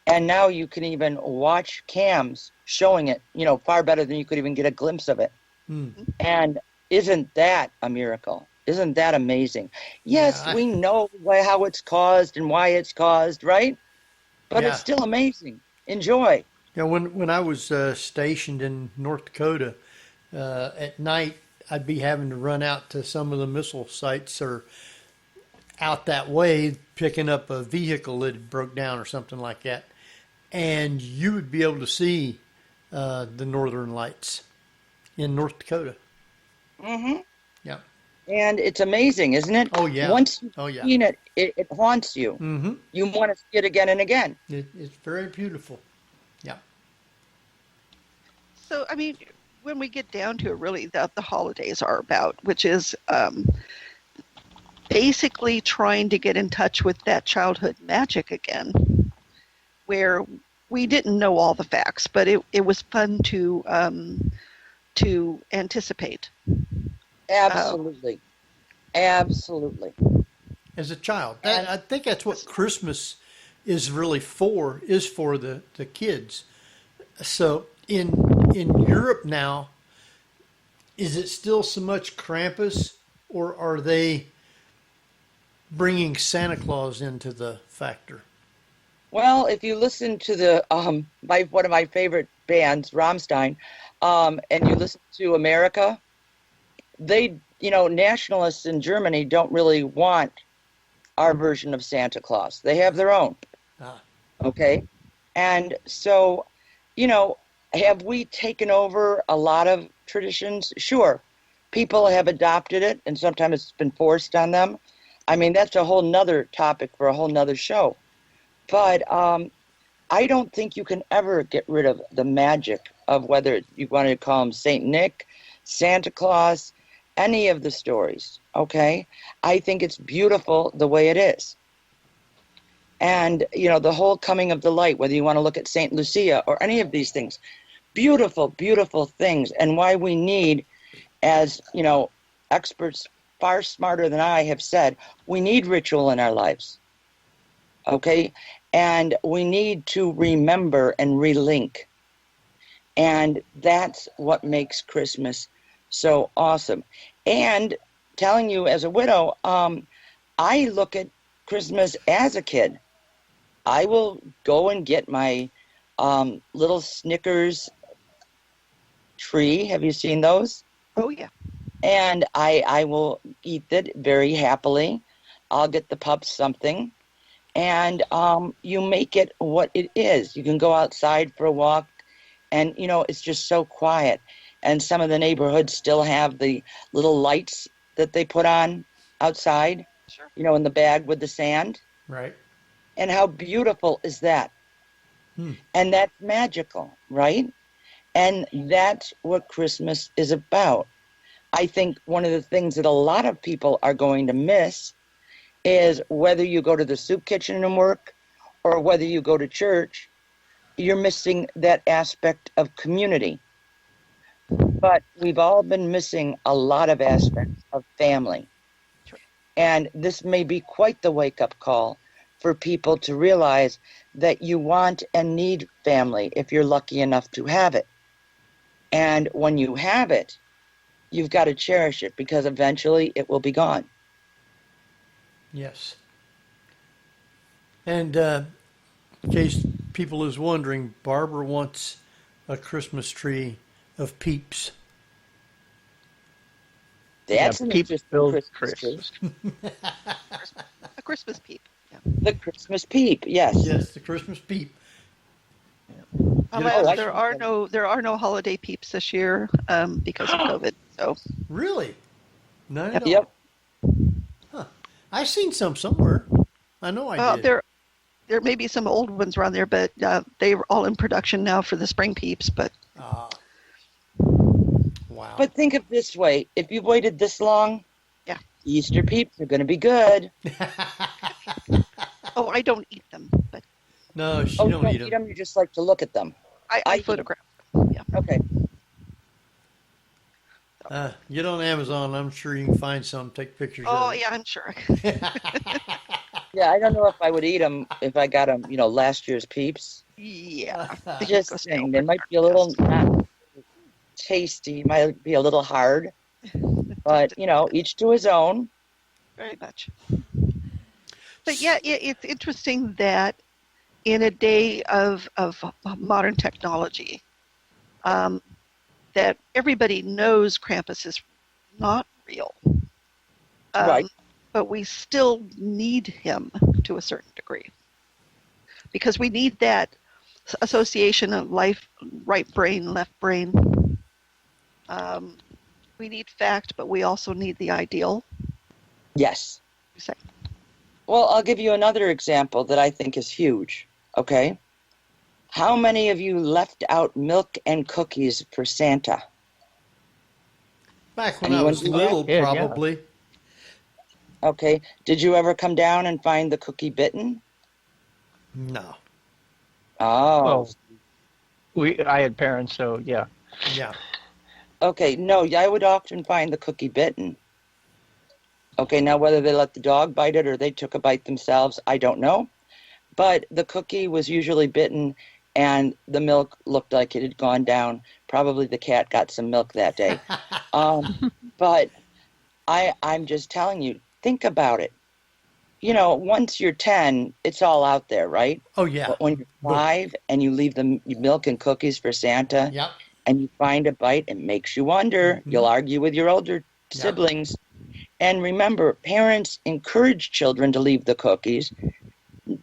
And now you can even watch cams showing it, far better than you could even get a glimpse of it. Mm. And isn't that a miracle? Isn't that amazing? Yes, we know how it's caused and why it's caused, right? But it's still amazing. Enjoy. Yeah, when I was stationed in North Dakota, at night I'd be having to run out to some of the missile sites or out that way, picking up a vehicle that had broke down or something like that. And you would be able to see the northern lights in North Dakota. Mm-hmm. Yeah. And it's amazing, isn't it? Oh, yeah. Once you've seen it, it haunts you. Mm-hmm. You want to see it again and again. It's very beautiful. Yeah. So, I mean, when we get down to it, really, the holidays are about, which is basically trying to get in touch with that childhood magic again, where we didn't know all the facts, but it was fun to anticipate. Absolutely. Absolutely. As a child. I think that's what Christmas is really for the kids. So in Europe now, is it still so much Krampus, or are they bringing Santa Claus into the factor? Well, if you listen to the one of my favorite bands, Rammstein, and you listen to America, they, nationalists in Germany don't really want our version of Santa Claus. They have their own. Okay? And so, have we taken over a lot of traditions? Sure. People have adopted it, and sometimes it's been forced on them. I mean, that's a whole nother topic for a whole nother show. But I don't think you can ever get rid of the magic of whether you want to call him Saint Nick, Santa Claus, any of the stories, okay? I think it's beautiful the way it is. And, the whole coming of the light, whether you want to look at St. Lucia or any of these things, beautiful, beautiful things. And why we need, as, experts far smarter than I have said, we need ritual in our lives, okay? And we need to remember and relink. And that's what makes Christmas so awesome. And telling you as a widow, I look at Christmas as a kid. I will go and get my little Snickers tree. Have you seen those? Oh, yeah. And I will eat it very happily. I'll get the pups something. And you make it what it is. You can go outside for a walk, and, you know, it's just so quiet. And some of the neighborhoods still have the little lights that they put on outside, Sure. you know, in the bag with the sand. Right. And how beautiful is that? And that's magical, right? And that's what Christmas is about. I think one of the things that a lot of people are going to miss is whether you go to the soup kitchen and work or whether you go to church, you're missing that aspect of community. But we've all been missing a lot of aspects of family. And this may be quite the wake-up call for people to realize that you want and need family if you're lucky enough to have it. And when you have it, you've got to cherish it because eventually it will be gone. Yes. And in case people is wondering, Barbara wants a Christmas tree of peeps. That's an Peeps interesting build Christmas tree. A Christmas peep. Yeah. The Christmas peep, yes. Yes, the Christmas peep. Alas, I there should- are no holiday peeps this year because of COVID. So Really? None at all? Yep. Huh. I've seen some somewhere. I know I did. there may be some old ones around there, but they're all in production now for the spring peeps. But Wow. But think of it this way. If you've waited this long, Yeah. Easter peeps are going to be good. oh, I don't eat them, but No, she Oh, don't eat them. You just like to look at them. I I eat photograph them. Yeah. Okay. Get on Amazon. I'm sure you can find some. Take pictures Oh, of it. yeah, I'm sure. Yeah, I don't know if I would eat them if I got them, you know, last year's peeps. Yeah. Just saying, they might be a little not tasty, might be a little hard, but, you know, each to his own. Very much. But yeah, it's interesting that in a day of modern technology, that everybody knows Krampus is not real. Right. But we still need him to a certain degree. Because we need that association of life, right brain, left brain. We need fact, but we also need the ideal. Yes. You say. Well, I'll give you another example that I think is huge, okay? How many of you left out milk and cookies for Santa? Back when Anyone I was do that? little, Yeah, probably. Okay. Did you ever come down and find the cookie bitten? No. Oh. Well, I had parents, so yeah. Yeah. Okay, no, I would often find the cookie bitten. Okay, now whether they let the dog bite it or they took a bite themselves, I don't know. But the cookie was usually bitten and the milk looked like it had gone down. Probably the cat got some milk that day. But I'm just telling you, think about it. You know, once you're 10, it's all out there, right? Oh, yeah. But when you're 5 and you leave the milk and cookies for Santa, Yep. and you find a bite, it makes you wonder. Mm-hmm. You'll argue with your older siblings. And remember, parents encourage children to leave the cookies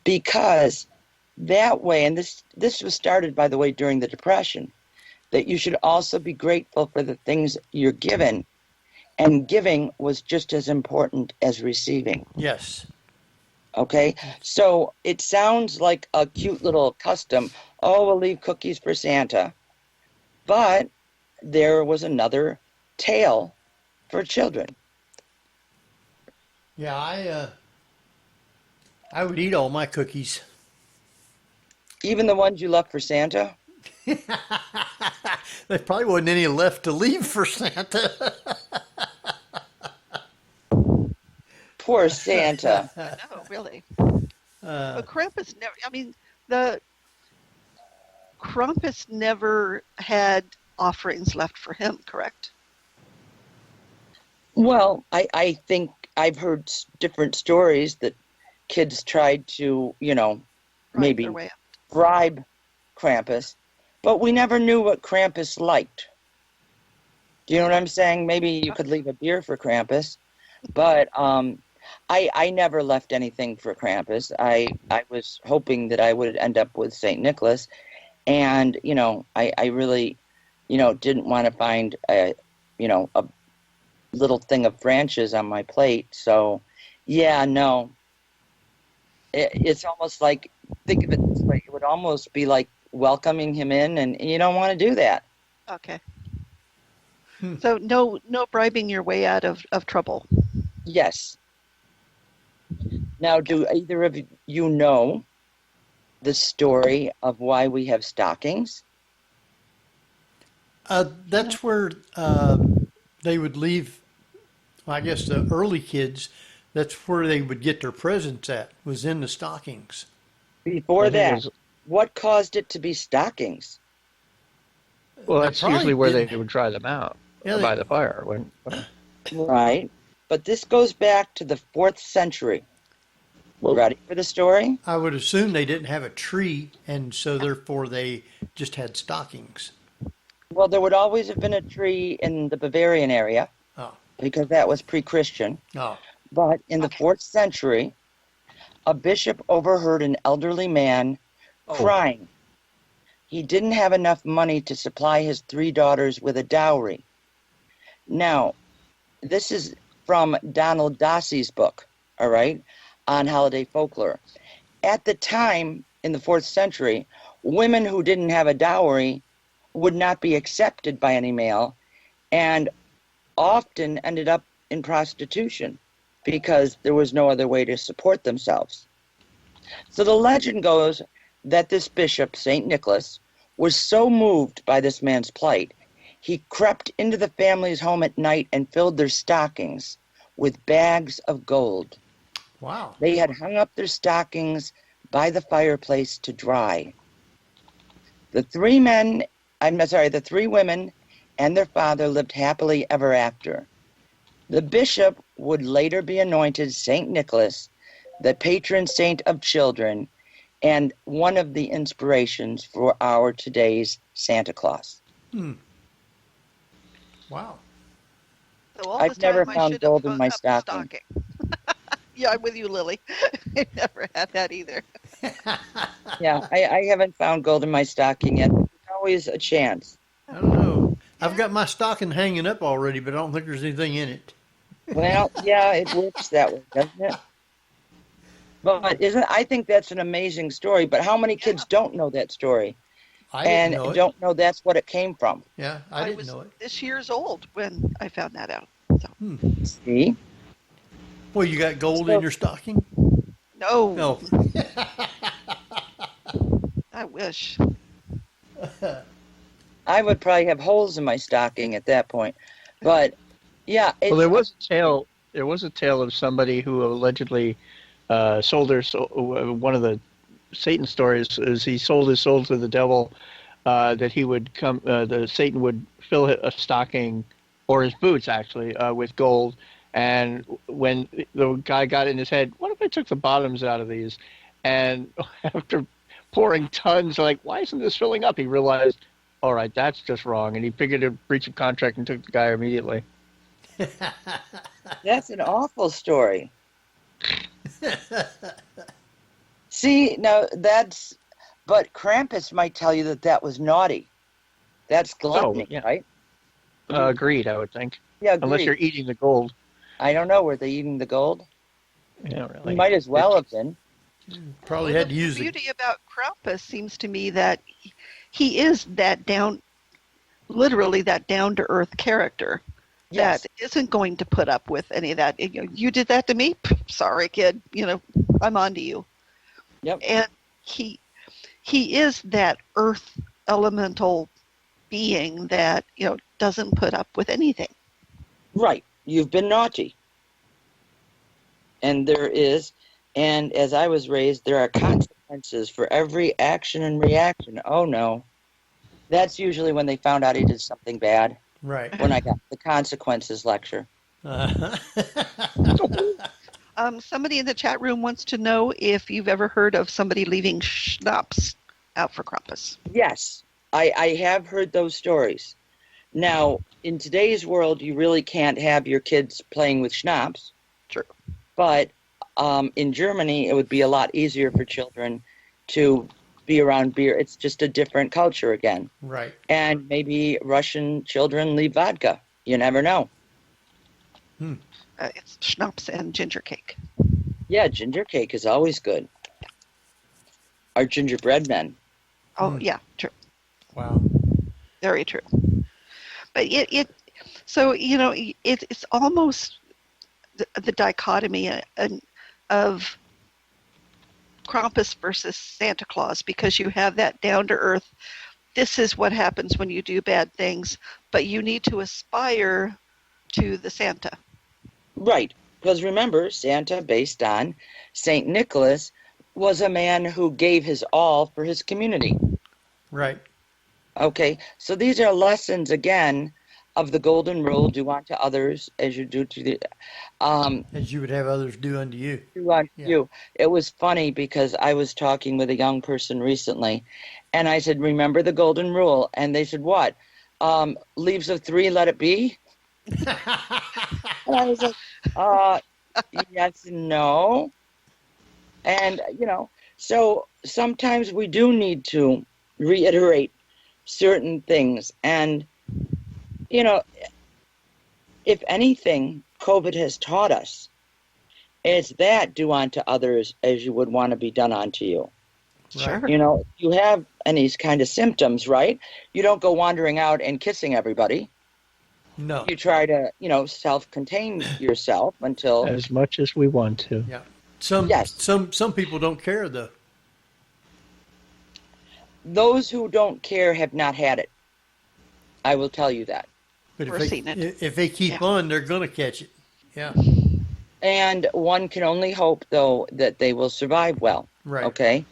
because that way, and this was started, by the way, during the Depression, that you should also be grateful for the things you're given. And giving was just as important as receiving. Yes. Okay? So it sounds like a cute little custom. Oh, we'll leave cookies for Santa. But there was another tale for children. Yeah, I would eat all my cookies. Even the ones you left for Santa? There probably wasn't any left to leave for Santa. Poor Santa. No, really. But Krampus never. I mean, the Krampus never had offerings left for him, correct? Well, I think I've heard different stories that kids tried to, Right, maybe their way up. bribe Krampus, but we never knew what Krampus liked. Do you know what I'm saying? Maybe you could leave a beer for Krampus, but I never left anything for Krampus. I was hoping that I would end up with St. Nicholas, and I really didn't want to find a little thing of branches on my plate. So yeah, no, it's almost like, think of it this way, it would almost be like welcoming him in, and you don't want to do that. Okay. So no bribing your way out of trouble. Yes. Now, do either of you know the story of why we have stockings? That's where they would leave, I guess the early kids, that's where they would get their presents at, was in the stockings. Before that, what caused it to be stockings? Well, They Uh, that's probably usually where they didn't- would dry them out Yeah, by the fire. Right. But this goes back to the 4th century. Ready for the story? I would assume they didn't have a tree, and so therefore they just had stockings. Well, there would always have been a tree in the Bavarian area Oh, because that was pre-Christian. oh, But in the 4th century, a bishop overheard an elderly man crying. He didn't have enough money to supply his 3 daughters with a dowry. Now, this is from Donald Dossey's book, all right, on holiday folklore. At the time, in the 4th century, women who didn't have a dowry would not be accepted by any male and often ended up in prostitution because there was no other way to support themselves. So the legend goes that this bishop, St. Nicholas, was so moved by this man's plight, he crept into the family's home at night and filled their stockings with bags of gold. wow. They had hung up their stockings by the fireplace to dry. The 3 women and their father lived happily ever after. The bishop would later be anointed St. Nicholas, the patron saint of children, and one of the inspirations for our today's Santa Claus. Wow. So all I've this time never I found should have gold in hung my up the stocking. Yeah, I'm with you, Lily. I never had that either. Yeah, I haven't found gold in my stocking yet. There's always a chance. I don't know. I've got my stocking hanging up already, but I don't think there's anything in it. Well, yeah, it works that way, doesn't it? But I think that's an amazing story, but how many kids don't know that story? I didn't And know it. don't know that's what it came from. Yeah, I didn't was know it. this year's old when I found that out. So See? Well, you got gold So- in your stocking? no, No. I wish. I would probably have holes in my stocking at that point. But yeah, Well, there was a tale. There was a tale of somebody who allegedly sold their soul. One of the Satan stories is he sold his soul to the devil. That he would come. The Satan would fill a stocking, or his boots actually, with gold. And when the guy got it in his head, what if I took the bottoms out of these? And after pouring tons, like, why isn't this filling up? He realized, all right, that's just wrong. And he figured a breach of contract and took the guy immediately. That's an awful story. See, now but Krampus might tell you that was naughty. That's gluttony, yeah. right? Agreed, I would think. Yeah, Unless agreed. you're eating the gold. I don't know. Were they eating the gold? Yeah, really. You might as well have been. Probably had to The use it. beauty about Krampus seems to me that he is that literally that down-to-earth character Yes. that isn't going to put up with any of that. You did that to me? Pff, sorry, kid. I'm on to you. Yep. And he is that earth elemental being that, doesn't put up with anything. Right. You've been naughty. And as I was raised, there are consequences consequences for every action and reaction. Oh no. That's usually when they found out he did something bad. Right. When I got the consequences lecture. Somebody in the chat room wants to know if you've ever heard of somebody leaving schnapps out for Krampus. Yes, I have heard those stories. Now, in today's world, you really can't have your kids playing with schnapps. True. But in Germany, it would be a lot easier for children to be around beer. It's just a different culture again. Right. And maybe Russian children leave vodka. You never know. It's schnapps and ginger cake. Yeah, ginger cake is always good. Our gingerbread men. Oh, yeah, true. Wow. Very true. But so, you know, it's almost the dichotomy of Krampus versus Santa Claus, because you have that down to earth, this is what happens when you do bad things, but you need to aspire to the Santa. Right, because remember, Santa, based on St. Nicholas, was a man who gave his all for his community. Right. Okay, so these are lessons, again, of the golden rule: do unto others as you do to the As you would have others do unto you. do unto Yeah. you. It was funny because I was talking with a young person recently, and I said, remember the golden rule? And they said, what? Leaves of 3, let it be? And I was like, yes and no. And, you know, so sometimes we do need to reiterate certain things. And, you know, if anything, COVID has taught us, it's that do unto others as you would want to be done unto you. Sure. You know, if you have any kind of symptoms, right? You don't go wandering out and kissing everybody. No. You try to, you know, self-contain yourself until... As much as we want to. Yeah. Some people don't care though. Those who don't care have not had it. I will tell you that. But We're seeing it. if they keep on, they're going to catch it. Yeah. And one can only hope, though, that they will survive well. Right. Okay?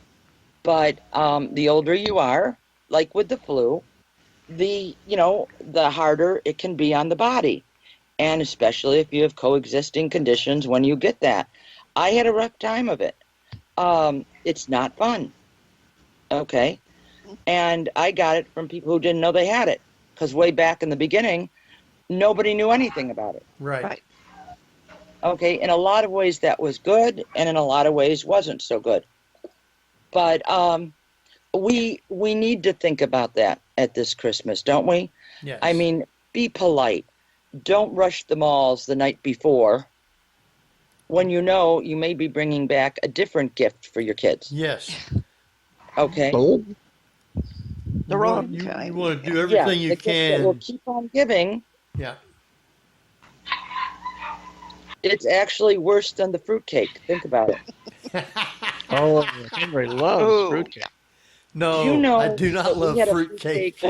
But the older you are, like with the flu, the harder it can be on the body. And especially if you have coexisting conditions when you get that. I had a rough time of it. It's not fun. Okay? And I got it from people who didn't know they had it. Because way back in the beginning, nobody knew anything about it. Right. Okay, in a lot of ways that was good, and in a lot of ways wasn't so good. But we need to think about that at this Christmas, don't we? Yes. I mean, be polite. Don't rush the malls the night before when you know you may be bringing back a different gift for your kids. Yes. Okay? The wrong You kind. want to do everything you the gift that can. will keep on giving. Yeah. It's actually worse than the fruitcake. Think about it. Oh, Henry loves fruitcake. No, You know I do not that we love had a fruitcake.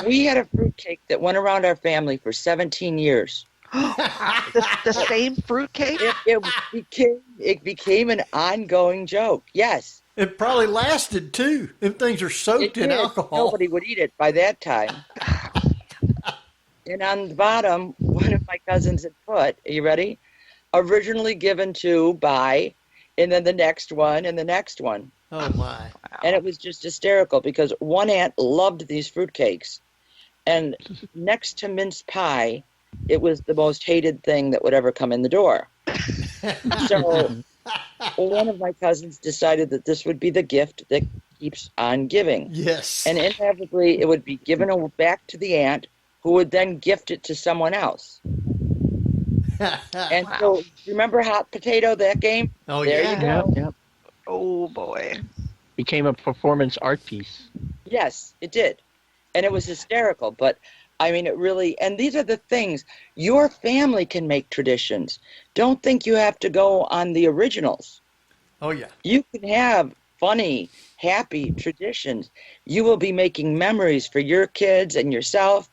We had a fruitcake that went around our family for 17 years. The same fruitcake? It became an ongoing joke. Yes. It probably lasted too. Them things are soaked in did. alcohol. Nobody would eat it by that time. And on the bottom, one of my cousins had put, are you ready? Originally given to by, and then the next one, and the next one. Oh my. And it was just hysterical because one aunt loved these fruitcakes. And next to mince pie, it was the most hated thing that would ever come in the door. So one of my cousins decided that this would be the gift that keeps on giving. Yes. And inevitably, it would be given back to the aunt, who would then gift it to someone else. And so, remember Hot Potato, that game? Oh, There yeah. you go. Yep. Oh, boy. Became a performance art piece. Yes, it did. And it was hysterical. But, I mean, it really, and these are the things. Your family can make traditions. Don't think you have to go on the originals. Oh, yeah. You can have funny, happy traditions. You will be making memories for your kids and yourself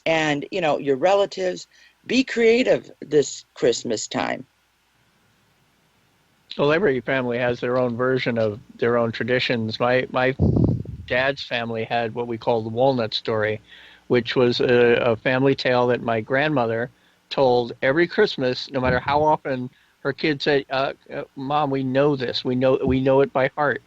and, you know, your relatives. Be creative this Christmas time. Well, every family has their own version of their own traditions. My dad's family had what we call the Walnut Story, which was a family tale that my grandmother told every Christmas, no matter how often her kids said, "Mom, we know this. We know it by heart."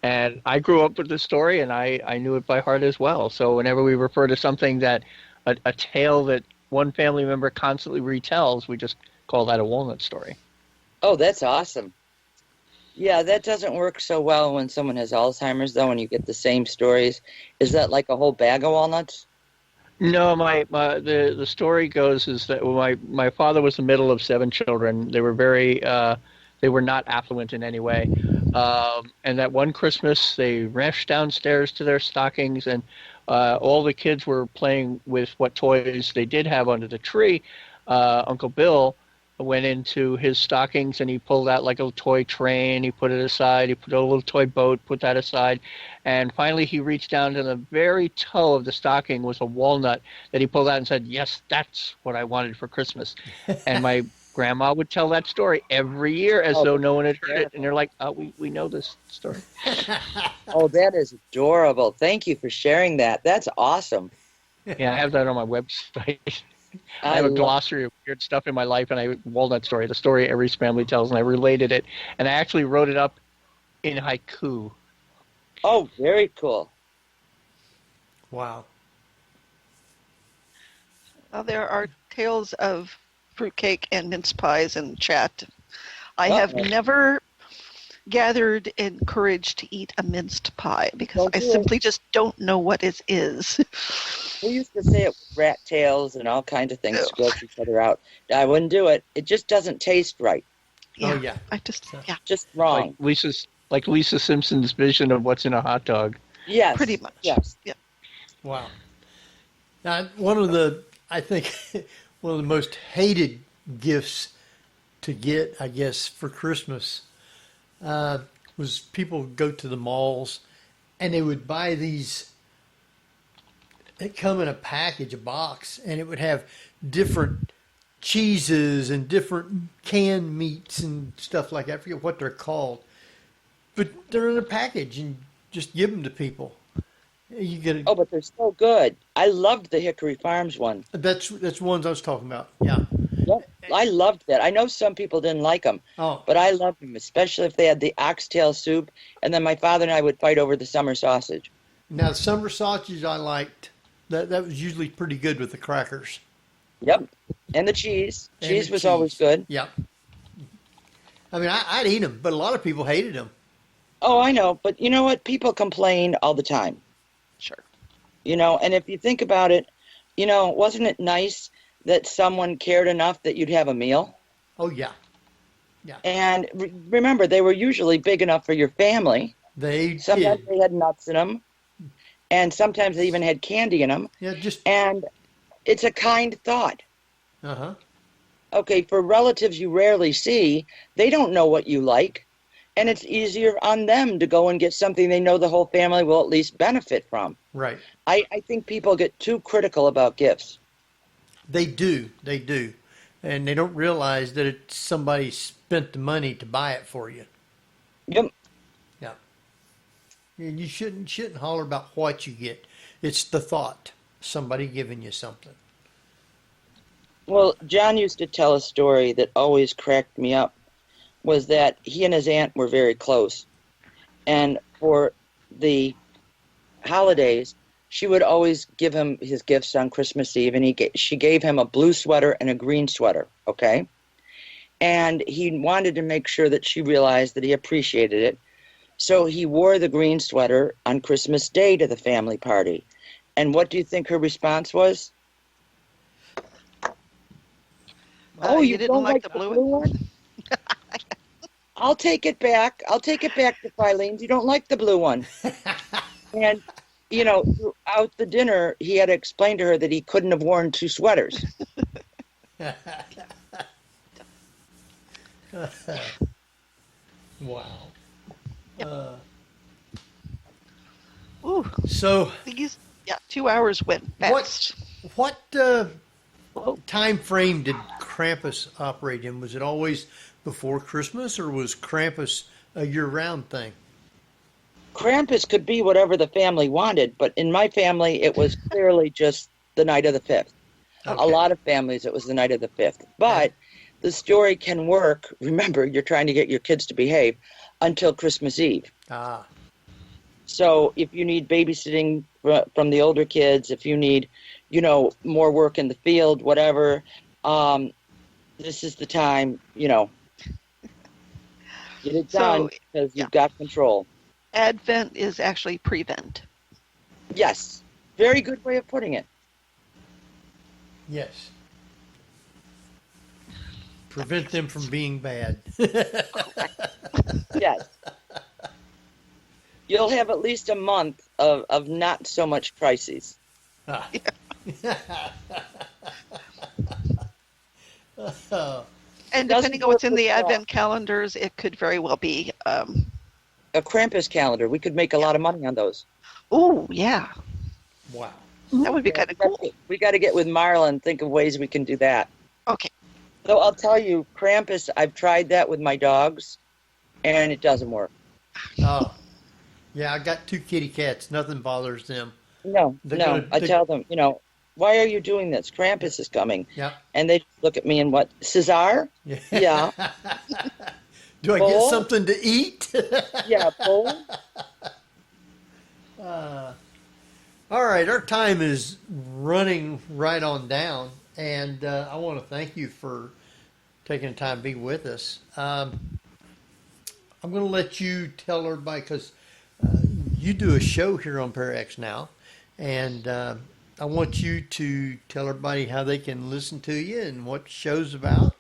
And I grew up with this story, and I knew it by heart as well. So whenever we refer to something that a tale that one family member constantly retells, we just call that a Walnut Story. Oh, that's awesome. Yeah, that doesn't work so well when someone has Alzheimer's, though, when you get the same stories. Is that like a whole bag of walnuts? No, the story goes is that my father was the middle of 7 children. They were they were not affluent in any way. And that one Christmas, they rushed downstairs to their stockings, and all the kids were playing with what toys they did have under the tree. Uncle Bill went into his stockings and he pulled out like a toy train. He put it aside. He put a little toy boat, put that aside. And finally he reached down to the very toe of the stocking was a walnut that he pulled out and said, "Yes, that's what I wanted for Christmas." And my grandma would tell that story every year as though no one had heard it. And they're like, we know this story. Oh, that is adorable. Thank you for sharing that. That's awesome. Yeah, I have that on my website. I have a glossary of weird stuff in my life, and Walnut Story, the story every family tells, and I related it, and I actually wrote it up in haiku. Oh, very cool. Wow. Well, there are tales of fruitcake and mince pies in chat. I have never gathered in courage to eat a minced pie because I simply just don't know what it is. We used to say it with rat tails and all kinds of things to gross each other out. I wouldn't do it. It just doesn't taste right. Oh, yeah. Just wrong. Like Lisa Simpson's vision of what's in a hot dog. Yes. Pretty much. Yes. Yeah. Wow. Now, I think one of the most hated gifts to get, I guess, for Christmas was people would go to the malls and they would buy these. It come in a package, a box, and it would have different cheeses and different canned meats and stuff like that. I forget what they're called, but they're in a package and just give them to people. You get it. Oh, but they're so good. I loved the Hickory Farms one. That's ones I was talking about. Yeah. Yep. I loved that. I know some people didn't like them, but I loved them, especially if they had the oxtail soup. And then my father and I would fight over the summer sausage. Now, summer sausage I liked. That was usually pretty good with the crackers. Yep. And the cheese. Cheese was always good. Yep. I mean, I'd eat them, but a lot of people hated them. Oh, I know. But you know what? People complain all the time. Sure. You know, and if you think about it, you know, wasn't it nice that someone cared enough that you'd have a meal? Oh, yeah. Yeah. And remember, they were usually big enough for your family. Sometimes they had nuts in them. And sometimes they even had candy in them. Yeah, and it's a kind thought. Uh-huh. Okay, for relatives you rarely see, they don't know what you like. And it's easier on them to go and get something they know the whole family will at least benefit from. Right. I think people get too critical about gifts. They do. And they don't realize that somebody spent the money to buy it for you. Yep. Yeah. And you shouldn't holler about what you get. It's the thought. Somebody giving you something. Well, John used to tell a story that always cracked me up, was that he and his aunt were very close. And for the holidays, she would always give him his gifts on Christmas Eve, and she gave him a blue sweater and a green sweater, okay? And he wanted to make sure that she realized that he appreciated it. So he wore the green sweater on Christmas Day to the family party. And what do you think her response was? You didn't like the blue one? I'll take it back. To Filene's. You don't like the blue one. And, you know, throughout the dinner, he had to explain to her that he couldn't have worn 2 sweaters. Wow. Ooh. So, 2 hours went fast. What time frame did Krampus operate in? Was it always before Christmas, or was Krampus a year-round thing? Krampus could be whatever the family wanted, but in my family, it was clearly just the night of the 5th. Okay. A lot of families, it was the night of the 5th. But the story can work. Remember, you're trying to get your kids to behave until Christmas Eve. Ah, So if you need babysitting from the older kids, if you need, more work in the field, whatever, this is the time, get it done because you've got control. Advent is actually prevent. Yes. Very good way of putting it. yes. Prevent them from being bad. Yes. You'll have at least a month of not so much crises. Ah. And Doesn't depending on what's in work the with Advent calendars, it could very well be. A Krampus calendar. We could make a lot of money on those. Oh, yeah. Wow. That would be kind of cool. We got to get with Marla and think of ways we can do that. Okay. So I'll tell you, Krampus, I've tried that with my dogs, and it doesn't work. Oh, yeah, I got 2 kitty cats. Nothing bothers them. No, They're I tell them, why are you doing this? Krampus is coming. Yeah. And they look at me and what? Cesar? Yeah. Do I Bowl? get something to eat? Yeah, bowl. All right, our time is running right on down, and I want to thank you for taking the time to be with us. I'm going to let you tell everybody, because you do a show here on Parax now, and I want you to tell everybody how they can listen to you and what the show's about.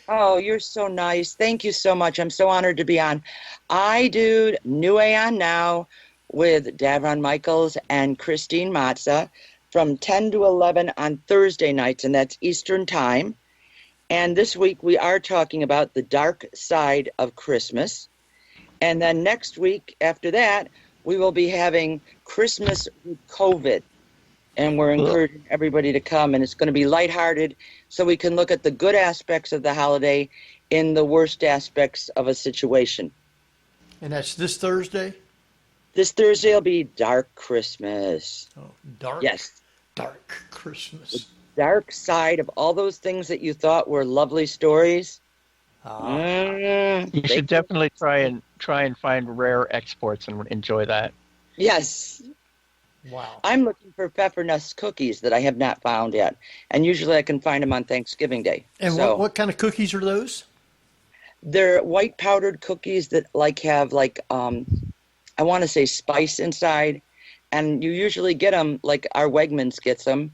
Oh, you're so nice. Thank you so much. I'm so honored to be on. I do New Aeon Now with Davron Michaels and Christine Motza from 10 to 11 on Thursday nights, and that's Eastern Time. And this week we are talking about the dark side of Christmas. And then next week after that, we will be having Christmas with COVID. And we're encouraging everybody to come, and it's going to be lighthearted so we can look at the good aspects of the holiday in the worst aspects of a situation. And that's this Thursday? This Thursday will be Dark Christmas. Oh, dark? Yes. Dark Christmas. The dark side of all those things that you thought were lovely stories. You should definitely try and find rare exports and enjoy that. Yes. Wow. I'm looking for peppernuss cookies that I have not found yet. And usually I can find them on Thanksgiving Day. And so, what kind of cookies are those? they're white powdered cookies that have I want to say spice inside. And you usually get them like our Wegmans gets them.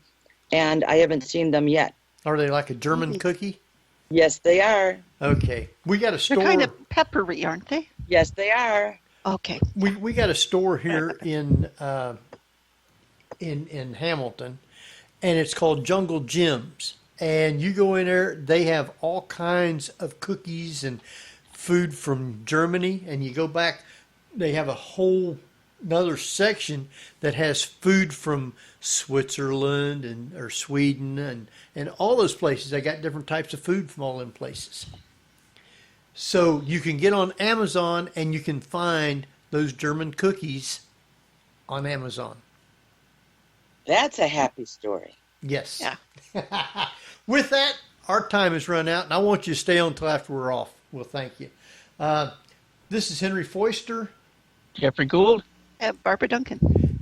And I haven't seen them yet. Are they like a German cookie? Yes, they are. Okay. We got a store. They're kind of peppery, aren't they? Yes, they are. Okay. We got a store here in Hamilton, and it's called Jungle Gyms. And you go in there, they have all kinds of cookies and food from Germany. And you go back, they have a whole another section that has food from Switzerland or Sweden and all those places. They got different types of food from all them places. So you can get on Amazon and you can find those German cookies on Amazon. That's a happy story. Yes. Yeah. With that, our time has run out, and I want you to stay on until after we're off. Well, thank you. This is Henry Foister. Jeffrey Gould. Barbara Duncan.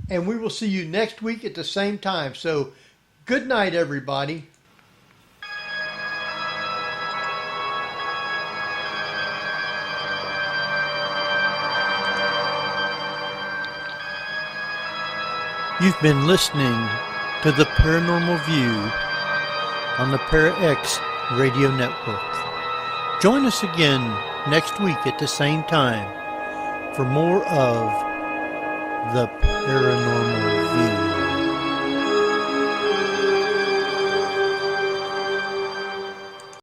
And we will see you next week at the same time. So, good night, everybody. You've been listening to the Paranormal View on the Para-X Radio Network. Join us again next week at the same time for more of the Paranormal View.